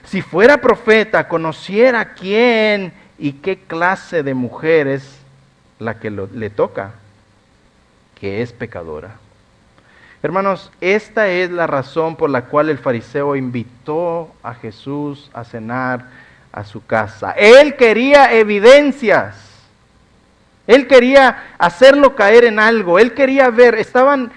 si fuera profeta, conociera quién y qué clase de mujer es la que le toca, que es pecadora. Hermanos, esta es la razón por la cual el fariseo invitó a Jesús a cenar a su casa. Él quería evidencias. Él quería hacerlo caer en algo. Él quería ver, estaban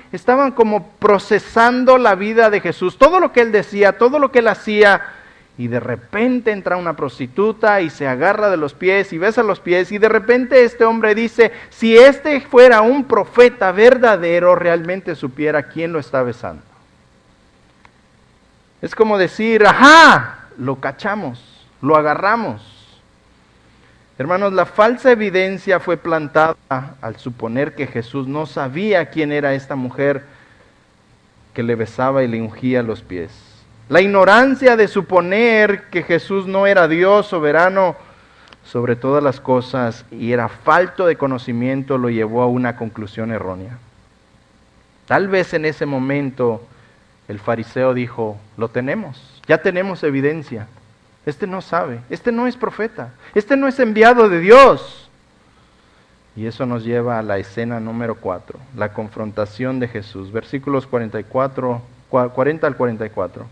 como procesando la vida de Jesús. Todo lo que él decía, todo lo que él hacía. Y de repente entra una prostituta y se agarra de los pies y besa los pies. Y de repente este hombre dice, si este fuera un profeta verdadero, realmente supiera quién lo está besando. Es como decir, ajá, lo cachamos, lo agarramos. Hermanos, la falsa evidencia fue plantada al suponer que Jesús no sabía quién era esta mujer que le besaba y le ungía los pies. La ignorancia de suponer que Jesús no era Dios soberano sobre todas las cosas y era falto de conocimiento lo llevó a una conclusión errónea. Tal vez en ese momento el fariseo dijo, lo tenemos, ya tenemos evidencia. Este no sabe, este no es profeta, este no es enviado de Dios. Y eso nos lleva a la escena número 4, la confrontación de Jesús, versículos 40 al 44.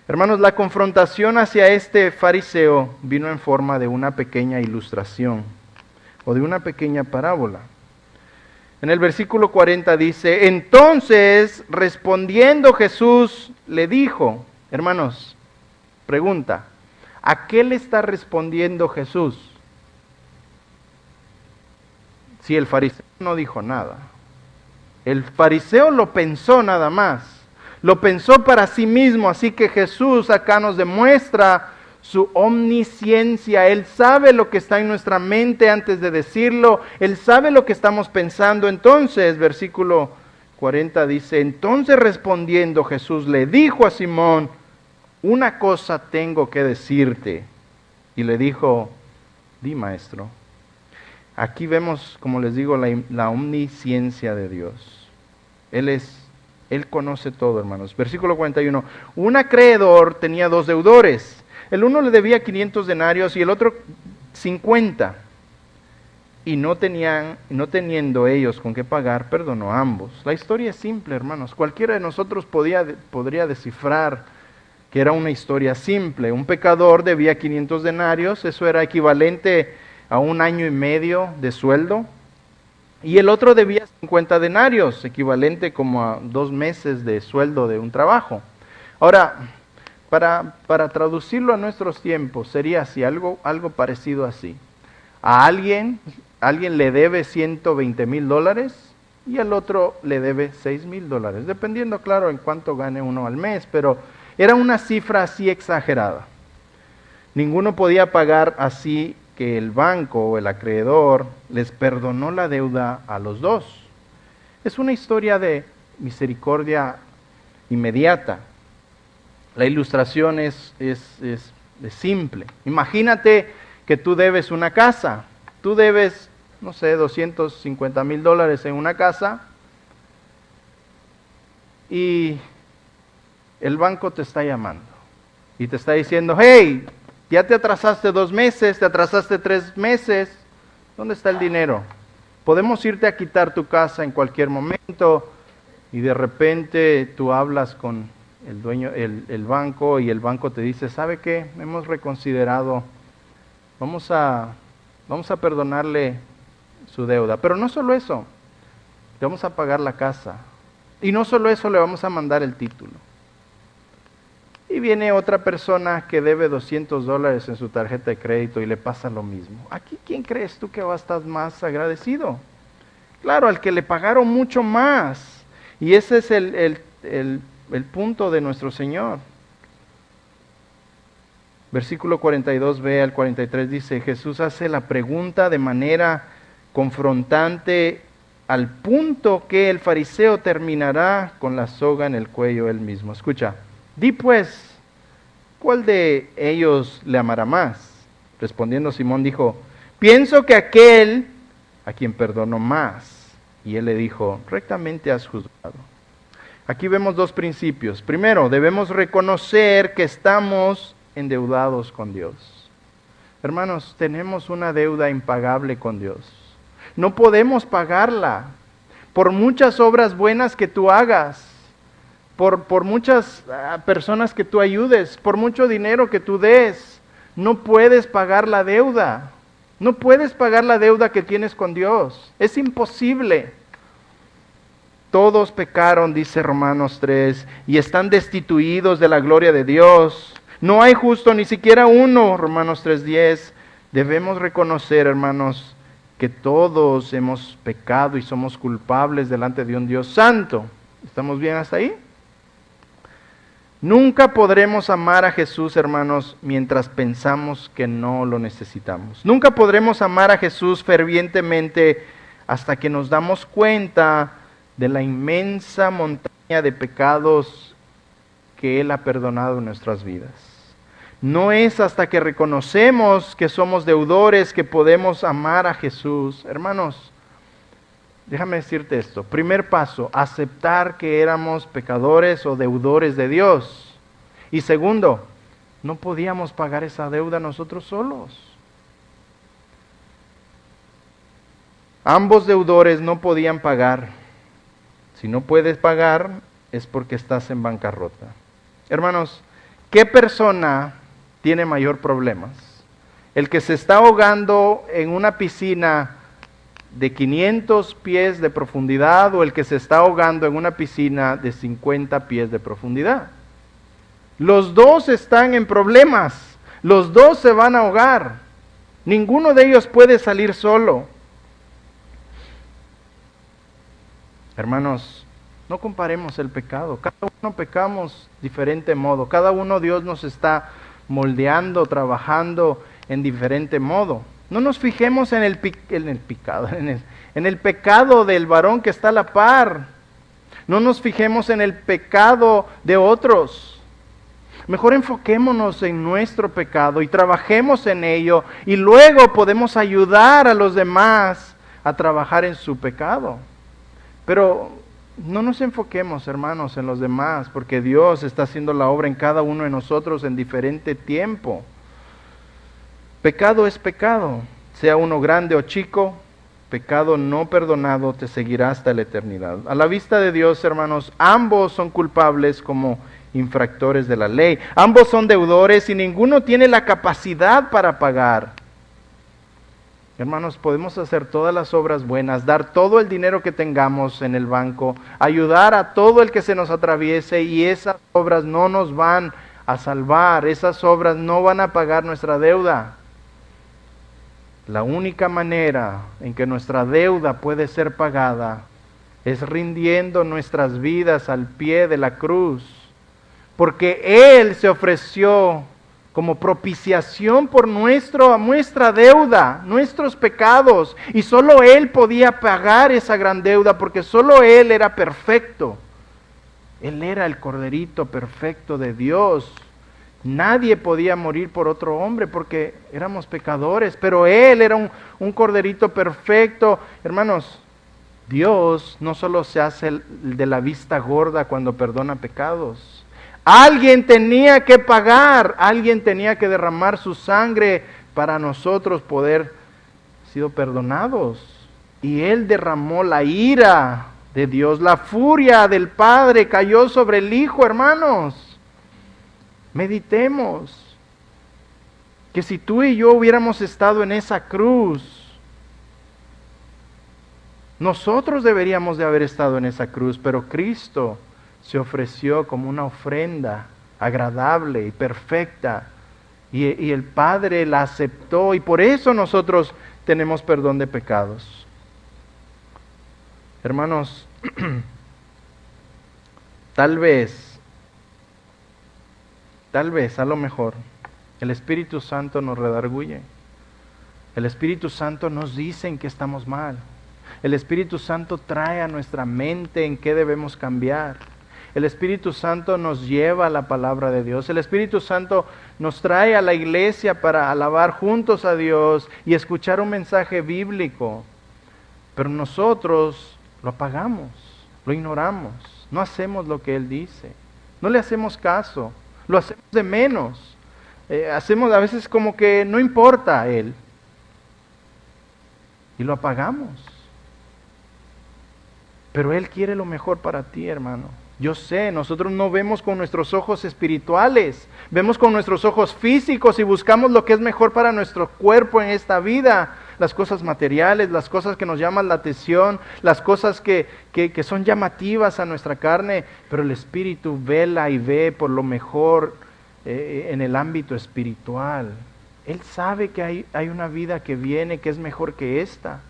Hermanos, la confrontación hacia este fariseo vino en forma de una pequeña ilustración o de una pequeña parábola. En el versículo 40 dice, entonces respondiendo Jesús le dijo, hermanos, pregunta, ¿a qué le está respondiendo Jesús? Si el fariseo no dijo nada. El fariseo lo pensó nada más. Lo pensó para sí mismo, así que Jesús acá nos demuestra su omnisciencia. Él sabe lo que está en nuestra mente antes de decirlo. Él sabe lo que estamos pensando. Entonces, versículo 40 dice, entonces respondiendo Jesús le dijo a Simón, una cosa tengo que decirte. Y le dijo, di maestro. Aquí vemos, como les digo, la omnisciencia de Dios. Él conoce todo, hermanos. Versículo 41. Un acreedor tenía 2 deudores. El uno le debía 500 denarios y el otro 50. Y no teniendo ellos con qué pagar, perdonó a ambos. La historia es simple, hermanos. Cualquiera de nosotros podría descifrar que era una historia simple. Un pecador debía 500 denarios, eso era equivalente a 1 año y medio de sueldo. Y el otro debía 50 denarios, equivalente como a 2 meses de sueldo de un trabajo. Ahora, para traducirlo a nuestros tiempos, sería así, algo parecido así. A alguien le debe $120,000 y al otro le debe $6,000, dependiendo, claro, en cuánto gane uno al mes, pero era una cifra así exagerada. Ninguno podía pagar, así que el banco o el acreedor les perdonó la deuda a los dos. Es una historia de misericordia inmediata. La ilustración es simple. Imagínate que tú debes una casa. Tú debes, no sé, $250,000 en una casa y el banco te está llamando y te está diciendo, hey, ya te atrasaste 2 meses, te atrasaste 3 meses, ¿dónde está el dinero? Podemos irte a quitar tu casa en cualquier momento. Y de repente tú hablas con el dueño, el banco, y el banco te dice, ¿sabe qué? Hemos reconsiderado, vamos a perdonarle su deuda. Pero no solo eso, le vamos a pagar la casa. Y no solo eso, le vamos a mandar el título. Y viene otra persona que debe $200 en su tarjeta de crédito y le pasa lo mismo. Aquí, ¿quién crees tú que va a estar más agradecido? Claro, al que le pagaron mucho más. Y ese es el punto de nuestro Señor. Versículo 42b al 43 dice, Jesús hace la pregunta de manera confrontante al punto que el fariseo terminará con la soga en el cuello él mismo. Escucha, di pues, ¿cuál de ellos le amará más? Respondiendo Simón dijo, pienso que aquel a quien perdonó más. Y él le dijo, rectamente has juzgado. Aquí vemos dos principios. Primero, debemos reconocer que estamos endeudados con Dios. Hermanos, tenemos una deuda impagable con Dios. No podemos pagarla por muchas obras buenas que tú hagas, por muchas personas que tú ayudes, por mucho dinero que tú des. No puedes pagar la deuda. No puedes pagar la deuda que tienes con Dios. Es imposible. Todos pecaron, dice Romanos 3, y están destituidos de la gloria de Dios. No hay justo, ni siquiera uno, Romanos 3:10. Debemos reconocer, hermanos, que todos hemos pecado y somos culpables delante de un Dios santo. ¿Estamos bien hasta ahí? Nunca podremos amar a Jesús, hermanos, mientras pensamos que no lo necesitamos. Nunca podremos amar a Jesús fervientemente hasta que nos damos cuenta de la inmensa montaña de pecados que Él ha perdonado en nuestras vidas. No es hasta que reconocemos que somos deudores que podemos amar a Jesús. Hermanos, déjame decirte esto. Primer paso, aceptar que éramos pecadores o deudores de Dios. Y segundo, no podíamos pagar esa deuda nosotros solos. Ambos deudores no podían pagar. Si no puedes pagar, es porque estás en bancarrota. Hermanos, ¿qué persona tiene mayor problemas? ¿El que se está ahogando en una piscina de 500 pies de profundidad o el que se está ahogando en una piscina de 50 pies de profundidad? Los dos están en problemas. Los dos se van a ahogar. Ninguno de ellos puede salir solo. Hermanos, no comparemos el pecado. Cada uno pecamos diferente modo. Cada uno Dios nos está moldeando, trabajando en diferente modo. No nos fijemos en el pecado del varón que está a la par. No nos fijemos en el pecado de otros. Mejor enfoquémonos en nuestro pecado y trabajemos en ello. Y luego podemos ayudar a los demás a trabajar en su pecado. Pero no nos enfoquemos, hermanos, en los demás, porque Dios está haciendo la obra en cada uno de nosotros en diferente tiempo. Pecado es pecado, sea uno grande o chico, pecado no perdonado te seguirá hasta la eternidad. A la vista de Dios, hermanos, ambos son culpables como infractores de la ley. Ambos son deudores y ninguno tiene la capacidad para pagar. Hermanos, podemos hacer todas las obras buenas, dar todo el dinero que tengamos en el banco, ayudar a todo el que se nos atraviese y esas obras no nos van a salvar, esas obras no van a pagar nuestra deuda. La única manera en que nuestra deuda puede ser pagada es rindiendo nuestras vidas al pie de la cruz, porque Él se ofreció como propiciación por nuestra deuda, nuestros pecados. Y solo Él podía pagar esa gran deuda porque solo Él era perfecto. Él era el corderito perfecto de Dios. Nadie podía morir por otro hombre porque éramos pecadores, pero Él era un corderito perfecto. Hermanos, Dios no solo se hace el de la vista gorda cuando perdona pecados. Alguien tenía que pagar, alguien tenía que derramar su sangre para nosotros poder ser perdonados. Y Él derramó la ira de Dios, la furia del Padre cayó sobre el Hijo, hermanos. Meditemos que si tú y yo hubiéramos estado en esa cruz, Nosotros deberíamos de haber estado en esa cruz, pero Cristo se ofreció como una ofrenda agradable y perfecta. Y el Padre la aceptó y por eso nosotros tenemos perdón de pecados. Hermanos, tal vez, a lo mejor, el Espíritu Santo nos redarguye. El Espíritu Santo nos dice en qué estamos mal. El Espíritu Santo trae a nuestra mente en qué debemos cambiar. El Espíritu Santo nos lleva a la palabra de Dios. El Espíritu Santo nos trae a la iglesia para alabar juntos a Dios y escuchar un mensaje bíblico. Pero nosotros lo apagamos, lo ignoramos, no hacemos lo que Él dice. No le hacemos caso, lo hacemos de menos. Hacemos a veces como que no importa a Él. Y lo apagamos. Pero Él quiere lo mejor para ti, hermano. Yo sé, nosotros no vemos con nuestros ojos espirituales, vemos con nuestros ojos físicos y buscamos lo que es mejor para nuestro cuerpo en esta vida. Las cosas materiales, las cosas que nos llaman la atención, las cosas que son llamativas a nuestra carne, pero el Espíritu vela y ve por lo mejor en el ámbito espiritual. Él sabe que hay una vida que viene que es mejor que esta.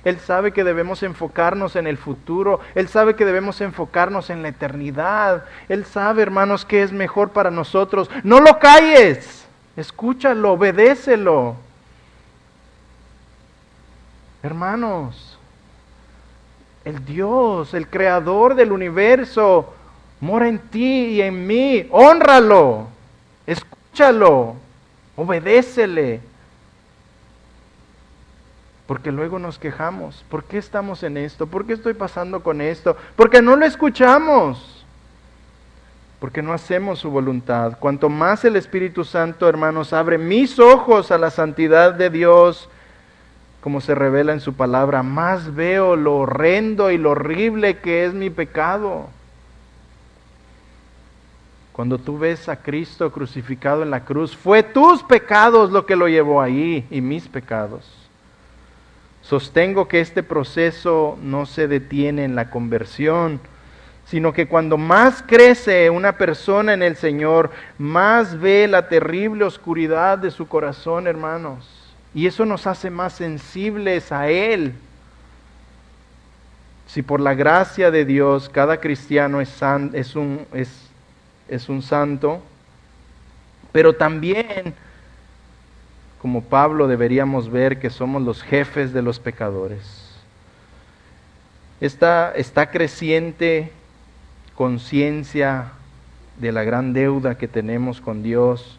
Él sabe que debemos enfocarnos en el futuro. Él sabe que debemos enfocarnos en la eternidad. Él sabe, hermanos, que es mejor para nosotros. No lo calles. Escúchalo, obedécelo. Hermanos, el Dios, el creador del universo, mora en ti y en mí. Hónralo. Escúchalo. Obedécele. Porque luego nos quejamos. ¿Por qué estamos en esto? ¿Por qué estoy pasando con esto? Porque no lo escuchamos. Porque no hacemos su voluntad. Cuanto más el Espíritu Santo, hermanos, abre mis ojos a la santidad de Dios, como se revela en su palabra, más veo lo horrendo y lo horrible que es mi pecado. Cuando tú ves a Cristo crucificado en la cruz, fue tus pecados lo que lo llevó ahí y mis pecados. Sostengo que este proceso no se detiene en la conversión, sino que cuando más crece una persona en el Señor, más ve la terrible oscuridad de su corazón, hermanos. Y eso nos hace más sensibles a Él. Si por la gracia de Dios cada cristiano es un santo, pero también, como Pablo, deberíamos ver que somos los jefes de los pecadores. Esta creciente conciencia de la gran deuda que tenemos con Dios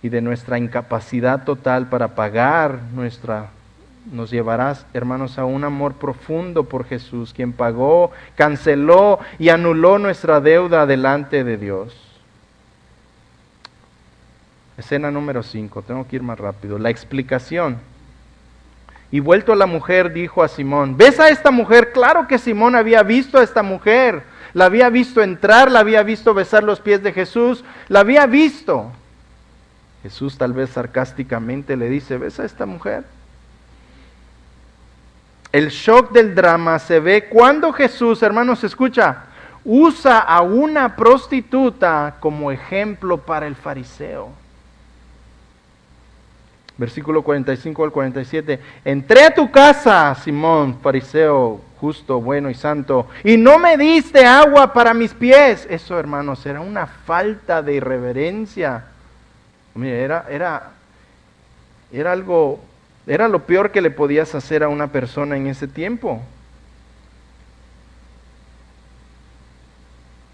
y de nuestra incapacidad total para pagar nos llevará, hermanos, a un amor profundo por Jesús, quien pagó, canceló y anuló nuestra deuda delante de Dios. Escena número 5, tengo que ir más rápido. La explicación. Y vuelto a la mujer, dijo a Simón, ¿ves a esta mujer? Claro que Simón había visto a esta mujer, la había visto entrar, la había visto besar los pies de Jesús, la había visto. Jesús tal vez sarcásticamente le dice, ¿ves a esta mujer? El shock del drama se ve cuando Jesús, hermanos, escucha, usa a una prostituta como ejemplo para el fariseo. Versículo 45 al 47. Entré a tu casa, Simón, fariseo, justo, bueno y santo, y no me diste agua para mis pies. Eso, hermanos, era una falta de irreverencia. Mire, era lo peor que le podías hacer a una persona en ese tiempo.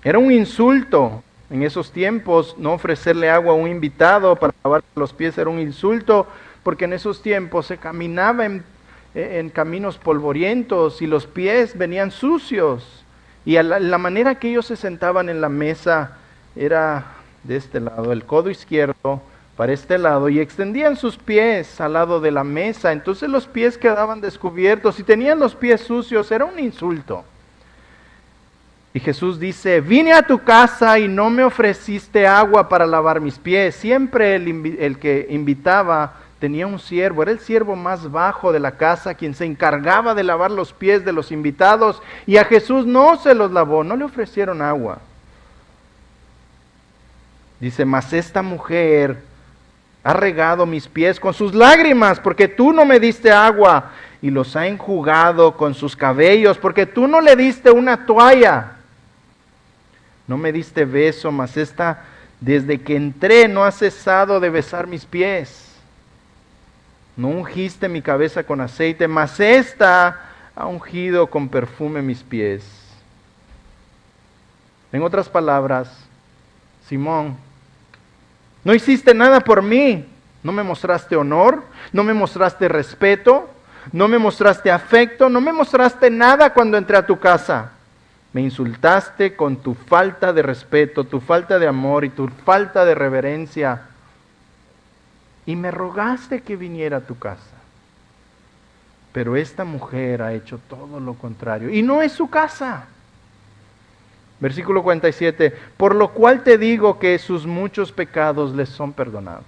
Era un insulto. En esos tiempos, no ofrecerle agua a un invitado para lavar los pies era un insulto, porque en esos tiempos se caminaba en caminos polvorientos y los pies venían sucios. Y la manera que ellos se sentaban en la mesa era de este lado, el codo izquierdo para este lado, y extendían sus pies al lado de la mesa. Entonces los pies quedaban descubiertos y tenían los pies sucios, era un insulto. Y Jesús dice, vine a tu casa y no me ofreciste agua para lavar mis pies. Siempre el que invitaba tenía un siervo, era el siervo más bajo de la casa, quien se encargaba de lavar los pies de los invitados, y a Jesús no se los lavó, no le ofrecieron agua. Dice, mas esta mujer ha regado mis pies con sus lágrimas, porque tú no me diste agua, y los ha enjugado con sus cabellos, porque tú no le diste una toalla. No me diste beso, mas esta, desde que entré, no ha cesado de besar mis pies. No ungiste mi cabeza con aceite, mas esta ha ungido con perfume mis pies. En otras palabras, Simón, no hiciste nada por mí, no me mostraste honor, no me mostraste respeto, no me mostraste afecto, no me mostraste nada cuando entré a tu casa. Me insultaste con tu falta de respeto, tu falta de amor y tu falta de reverencia. Y me rogaste que viniera a tu casa. Pero esta mujer ha hecho todo lo contrario. Y no es su casa. Versículo 47. Por lo cual te digo que sus muchos pecados les son perdonados.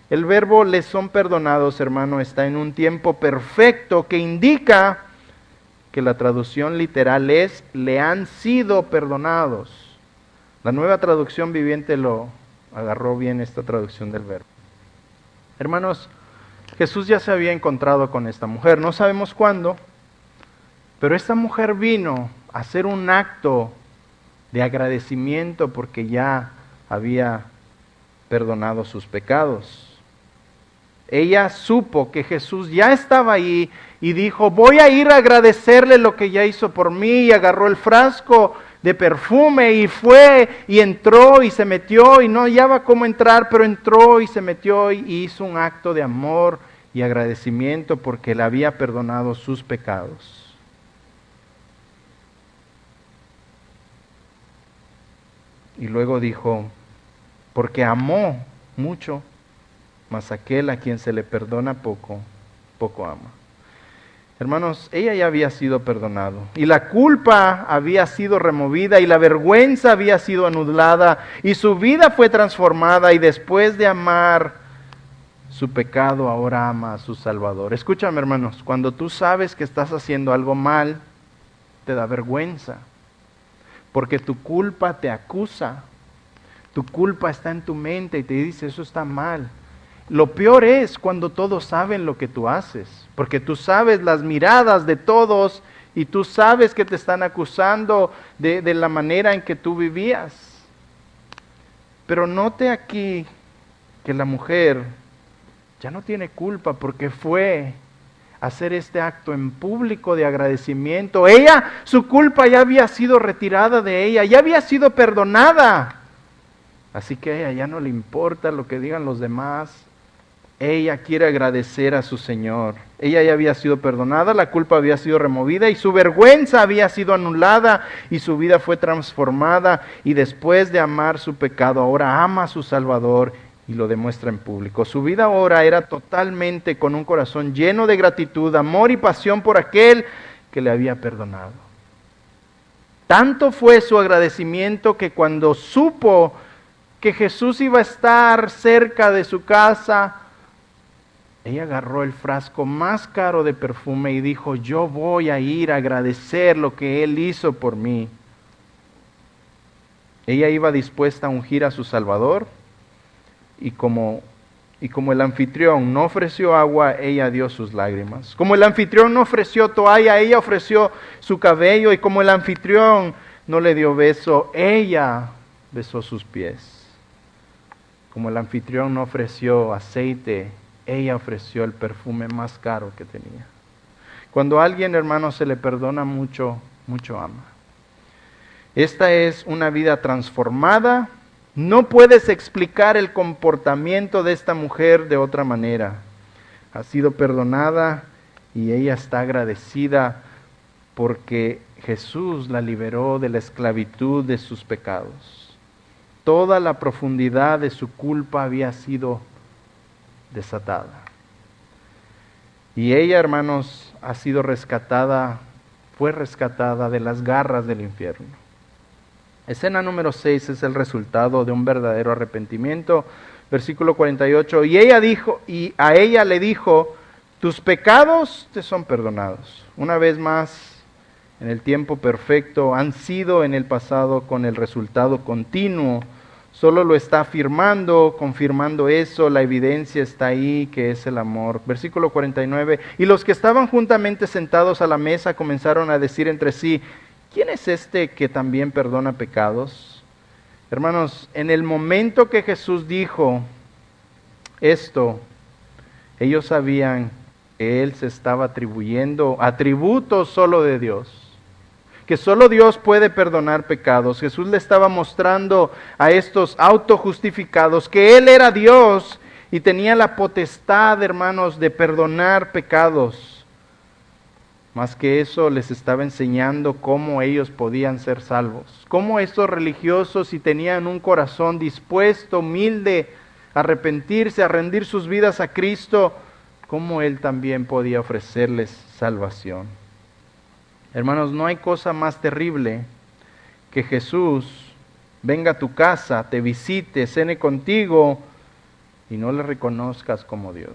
El verbo les son perdonados, hermano, está en un tiempo perfecto que indica que la traducción literal es le han sido perdonados. La Nueva Traducción Viviente lo agarró bien, esta traducción del verbo. Hermanos, Jesús ya se había encontrado con esta mujer, no sabemos cuándo, pero esta mujer vino a hacer un acto de agradecimiento porque ya había perdonado sus pecados. Ella supo que Jesús ya estaba ahí y dijo, voy a ir a agradecerle lo que ya hizo por mí, y agarró el frasco de perfume y fue y entró y se metió y no hallaba cómo entrar, pero entró y se metió y hizo un acto de amor y agradecimiento porque le había perdonado sus pecados. Y luego dijo, porque amó mucho, mas aquel a quien se le perdona poco, poco ama. Hermanos, ella ya había sido perdonado y la culpa había sido removida y la vergüenza había sido anulada y su vida fue transformada, y después de amar su pecado ahora ama a su Salvador. Escúchame, hermanos, cuando tú sabes que estás haciendo algo mal, te da vergüenza porque tu culpa te acusa, tu culpa está en tu mente y te dice eso está mal. Lo peor es cuando todos saben lo que tú haces, porque tú sabes las miradas de todos y tú sabes que te están acusando de la manera en que tú vivías. Pero note aquí que la mujer ya no tiene culpa porque fue a hacer este acto en público de agradecimiento. Ella, su culpa ya había sido retirada de ella, ya había sido perdonada. Así que a ella ya no le importa lo que digan los demás. Ella quiere agradecer a su Señor. Ella ya había sido perdonada, la culpa había sido removida y su vergüenza había sido anulada y su vida fue transformada. Y después de amar su pecado, ahora ama a su Salvador y lo demuestra en público. Su vida ahora era totalmente con un corazón lleno de gratitud, amor y pasión por aquel que le había perdonado. Tanto fue su agradecimiento que cuando supo que Jesús iba a estar cerca de su casa, ella agarró el frasco más caro de perfume y dijo, yo voy a ir a agradecer lo que Él hizo por mí. Ella iba dispuesta a ungir a su Salvador y como el anfitrión no ofreció agua, ella dio sus lágrimas. Como el anfitrión no ofreció toalla, ella ofreció su cabello, y como el anfitrión no le dio beso, ella besó sus pies. Como el anfitrión no ofreció aceite, ella ofreció el perfume más caro que tenía. Cuando a alguien, hermano, se le perdona mucho, mucho ama. Esta es una vida transformada. No puedes explicar el comportamiento de esta mujer de otra manera. Ha sido perdonada y ella está agradecida porque Jesús la liberó de la esclavitud de sus pecados. Toda la profundidad de su culpa había sido desatada. Y ella, hermanos, ha sido rescatada, fue rescatada de las garras del infierno. Escena número 6 es el resultado de un verdadero arrepentimiento. Versículo 48, y a ella le dijo, tus pecados te son perdonados. Una vez más, en el tiempo perfecto, han sido en el pasado con el resultado continuo. Solo lo está afirmando, confirmando eso, la evidencia está ahí, que es el amor. Versículo 49, y los que estaban juntamente sentados a la mesa comenzaron a decir entre sí, ¿quién es este que también perdona pecados? Hermanos, en el momento que Jesús dijo esto, ellos sabían que Él se estaba atribuyendo atributos solo de Dios, que solo Dios puede perdonar pecados. Jesús le estaba mostrando a estos autojustificados que Él era Dios y tenía la potestad, hermanos, de perdonar pecados. Más que eso, les estaba enseñando cómo ellos podían ser salvos. Cómo estos religiosos, si tenían un corazón dispuesto, humilde, a arrepentirse, a rendir sus vidas a Cristo, cómo Él también podía ofrecerles salvación. Hermanos, no hay cosa más terrible que Jesús venga a tu casa, te visite, cene contigo y no le reconozcas como Dios.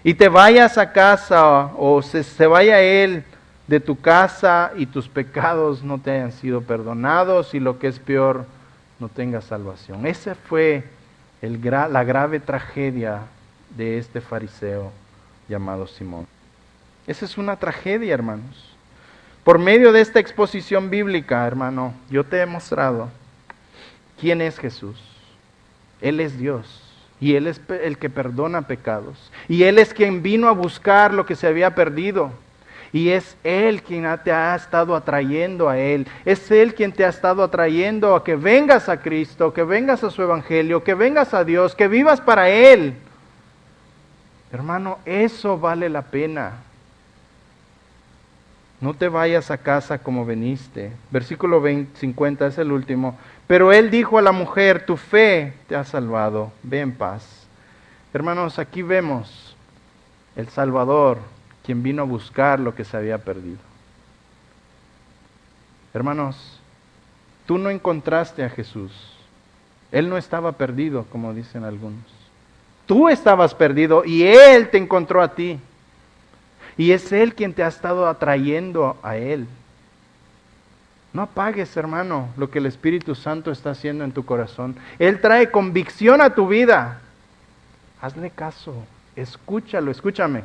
Y te vayas a casa o se vaya Él de tu casa y tus pecados no te hayan sido perdonados y lo que es peor, no tengas salvación. Esa fue la grave tragedia de este fariseo llamado Simón. Esa es una tragedia, hermanos. Por medio de esta exposición bíblica, hermano, yo te he mostrado quién es Jesús. Él es Dios. Y Él es el que perdona pecados. Y Él es quien vino a buscar lo que se había perdido. Y es Él quien te ha estado atrayendo a Él. Es Él quien te ha estado atrayendo a que vengas a Cristo, que vengas a su Evangelio, que vengas a Dios, que vivas para Él. Hermano, eso vale la pena. No te vayas a casa como veniste. Versículo 50 es el último. Pero Él dijo a la mujer, tu fe te ha salvado, ve en paz. Hermanos, aquí vemos el Salvador, quien vino a buscar lo que se había perdido. Hermanos, tú no encontraste a Jesús. Él no estaba perdido, como dicen algunos. Tú estabas perdido y Él te encontró a ti. Y es Él quien te ha estado atrayendo a Él. No apagues, hermano, lo que el Espíritu Santo está haciendo en tu corazón. Él trae convicción a tu vida. Hazle caso, escúchalo, escúchame.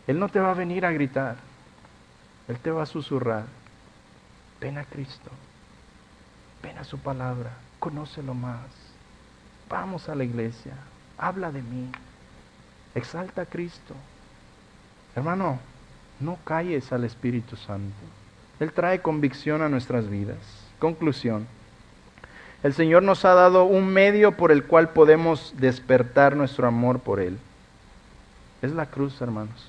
Él no te va a venir a gritar. Él te va a susurrar. Ven a Cristo. Ven a su palabra. Conócelo más. Vamos a la iglesia. Habla de mí. Exalta a Cristo. Hermano, no calles al Espíritu Santo. Él trae convicción a nuestras vidas. Conclusión. El Señor nos ha dado un medio por el cual podemos despertar nuestro amor por Él. Es la cruz, hermanos.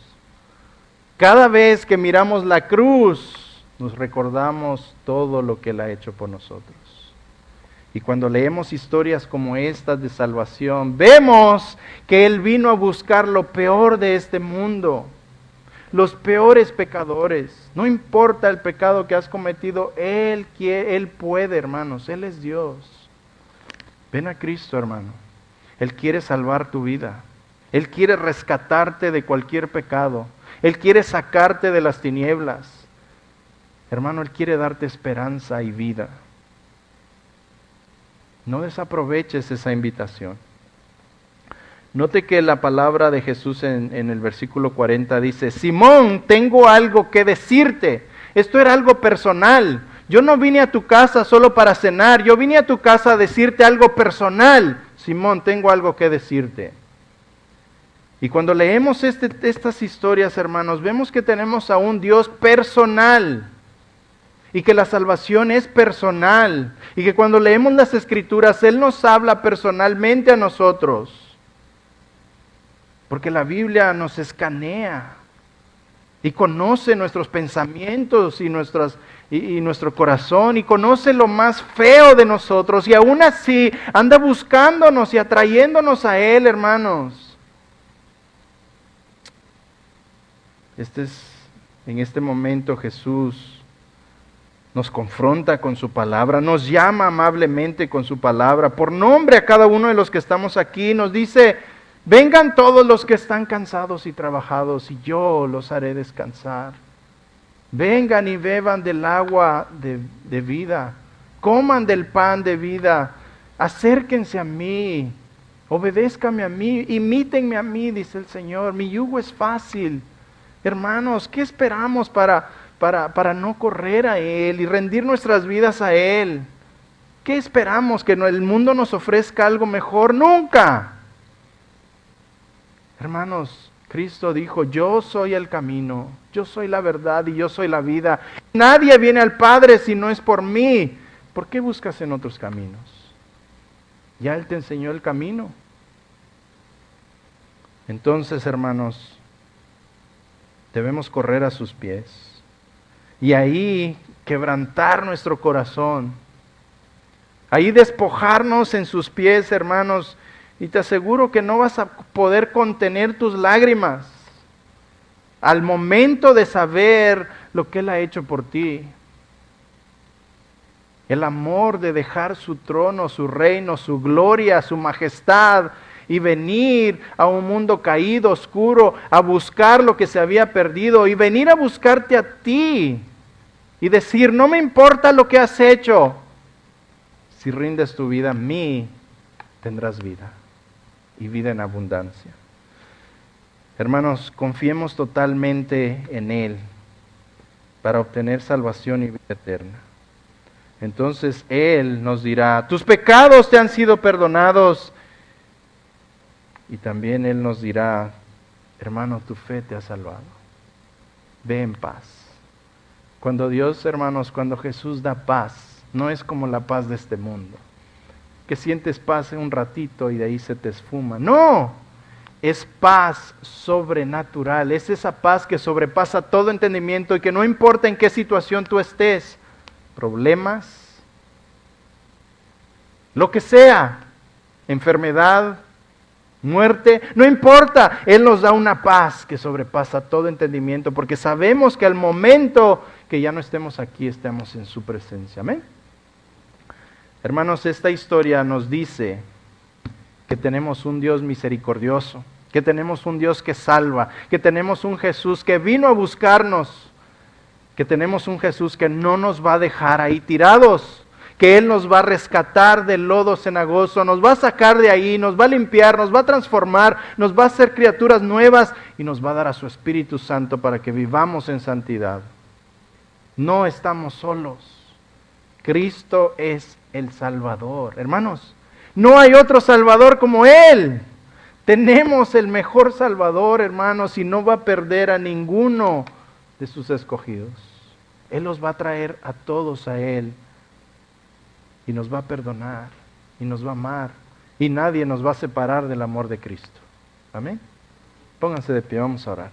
Cada vez que miramos la cruz, nos recordamos todo lo que Él ha hecho por nosotros. Y cuando leemos historias como estas de salvación, vemos que Él vino a buscar lo peor de este mundo. Los peores pecadores, no importa el pecado que has cometido, Él puede, hermanos, Él es Dios. Ven a Cristo, hermano. Él quiere salvar tu vida. Él quiere rescatarte de cualquier pecado. Él quiere sacarte de las tinieblas. Hermano, Él quiere darte esperanza y vida. No desaproveches esa invitación. Note que la palabra de Jesús en el versículo 40 dice, Simón, tengo algo que decirte. Esto era algo personal. Yo no vine a tu casa solo para cenar, yo vine a tu casa a decirte algo personal. Simón, tengo algo que decirte. Y cuando leemos estas historias, hermanos, vemos que tenemos a un Dios personal. Y que la salvación es personal. Y que cuando leemos las Escrituras, Él nos habla personalmente a nosotros. Porque la Biblia nos escanea y conoce nuestros pensamientos y nuestro corazón y conoce lo más feo de nosotros y aún así anda buscándonos y atrayéndonos a Él, hermanos. En este momento Jesús nos confronta con su palabra, nos llama amablemente con su palabra, por nombre a cada uno de los que estamos aquí, nos dice, vengan todos los que están cansados y trabajados y yo los haré descansar. Vengan y beban del agua de vida, coman del pan de vida, acérquense a mí, obedézcanme a mí, imítenme a mí, dice el Señor, mi yugo es fácil. Hermanos, ¿qué esperamos para no correr a Él y rendir nuestras vidas a Él? ¿Qué esperamos? ¿Que el mundo nos ofrezca algo mejor? ¡Nunca! Hermanos, Cristo dijo, yo soy el camino, yo soy la verdad y yo soy la vida. Nadie viene al Padre si no es por mí. ¿Por qué buscas en otros caminos? Ya Él te enseñó el camino. Entonces, hermanos, debemos correr a sus pies y ahí quebrantar nuestro corazón, ahí despojarnos en sus pies, hermanos, y te aseguro que no vas a poder contener tus lágrimas al momento de saber lo que Él ha hecho por ti. El amor de dejar su trono, su reino, su gloria, su majestad y venir a un mundo caído, oscuro, a buscar lo que se había perdido y venir a buscarte a ti y decir, no me importa lo que has hecho, si rindes tu vida a mí, tendrás vida y vida en abundancia. Hermanos, confiemos totalmente en Él para obtener salvación y vida eterna. Entonces Él nos dirá, tus pecados te han sido perdonados. Y también Él nos dirá, hermano, tu fe te ha salvado. Ve en paz. Cuando Dios, hermanos, cuando Jesús da paz, no es como la paz de este mundo, que sientes paz un ratito y de ahí se te esfuma. No, es paz sobrenatural, es esa paz que sobrepasa todo entendimiento y que no importa en qué situación tú estés, problemas, lo que sea, enfermedad, muerte, no importa, Él nos da una paz que sobrepasa todo entendimiento, porque sabemos que al momento que ya no estemos aquí, estemos en su presencia. Amén. Hermanos, esta historia nos dice que tenemos un Dios misericordioso, que tenemos un Dios que salva, que tenemos un Jesús que vino a buscarnos, que tenemos un Jesús que no nos va a dejar ahí tirados, que Él nos va a rescatar del lodo cenagoso, nos va a sacar de ahí, nos va a limpiar, nos va a transformar, nos va a hacer criaturas nuevas y nos va a dar a su Espíritu Santo para que vivamos en santidad. No estamos solos. Cristo es el Salvador. Hermanos, no hay otro Salvador como Él. Tenemos el mejor Salvador, hermanos, y no va a perder a ninguno de sus escogidos. Él los va a traer a todos a Él. Y nos va a perdonar, y nos va a amar, y nadie nos va a separar del amor de Cristo. Amén. Pónganse de pie, vamos a orar.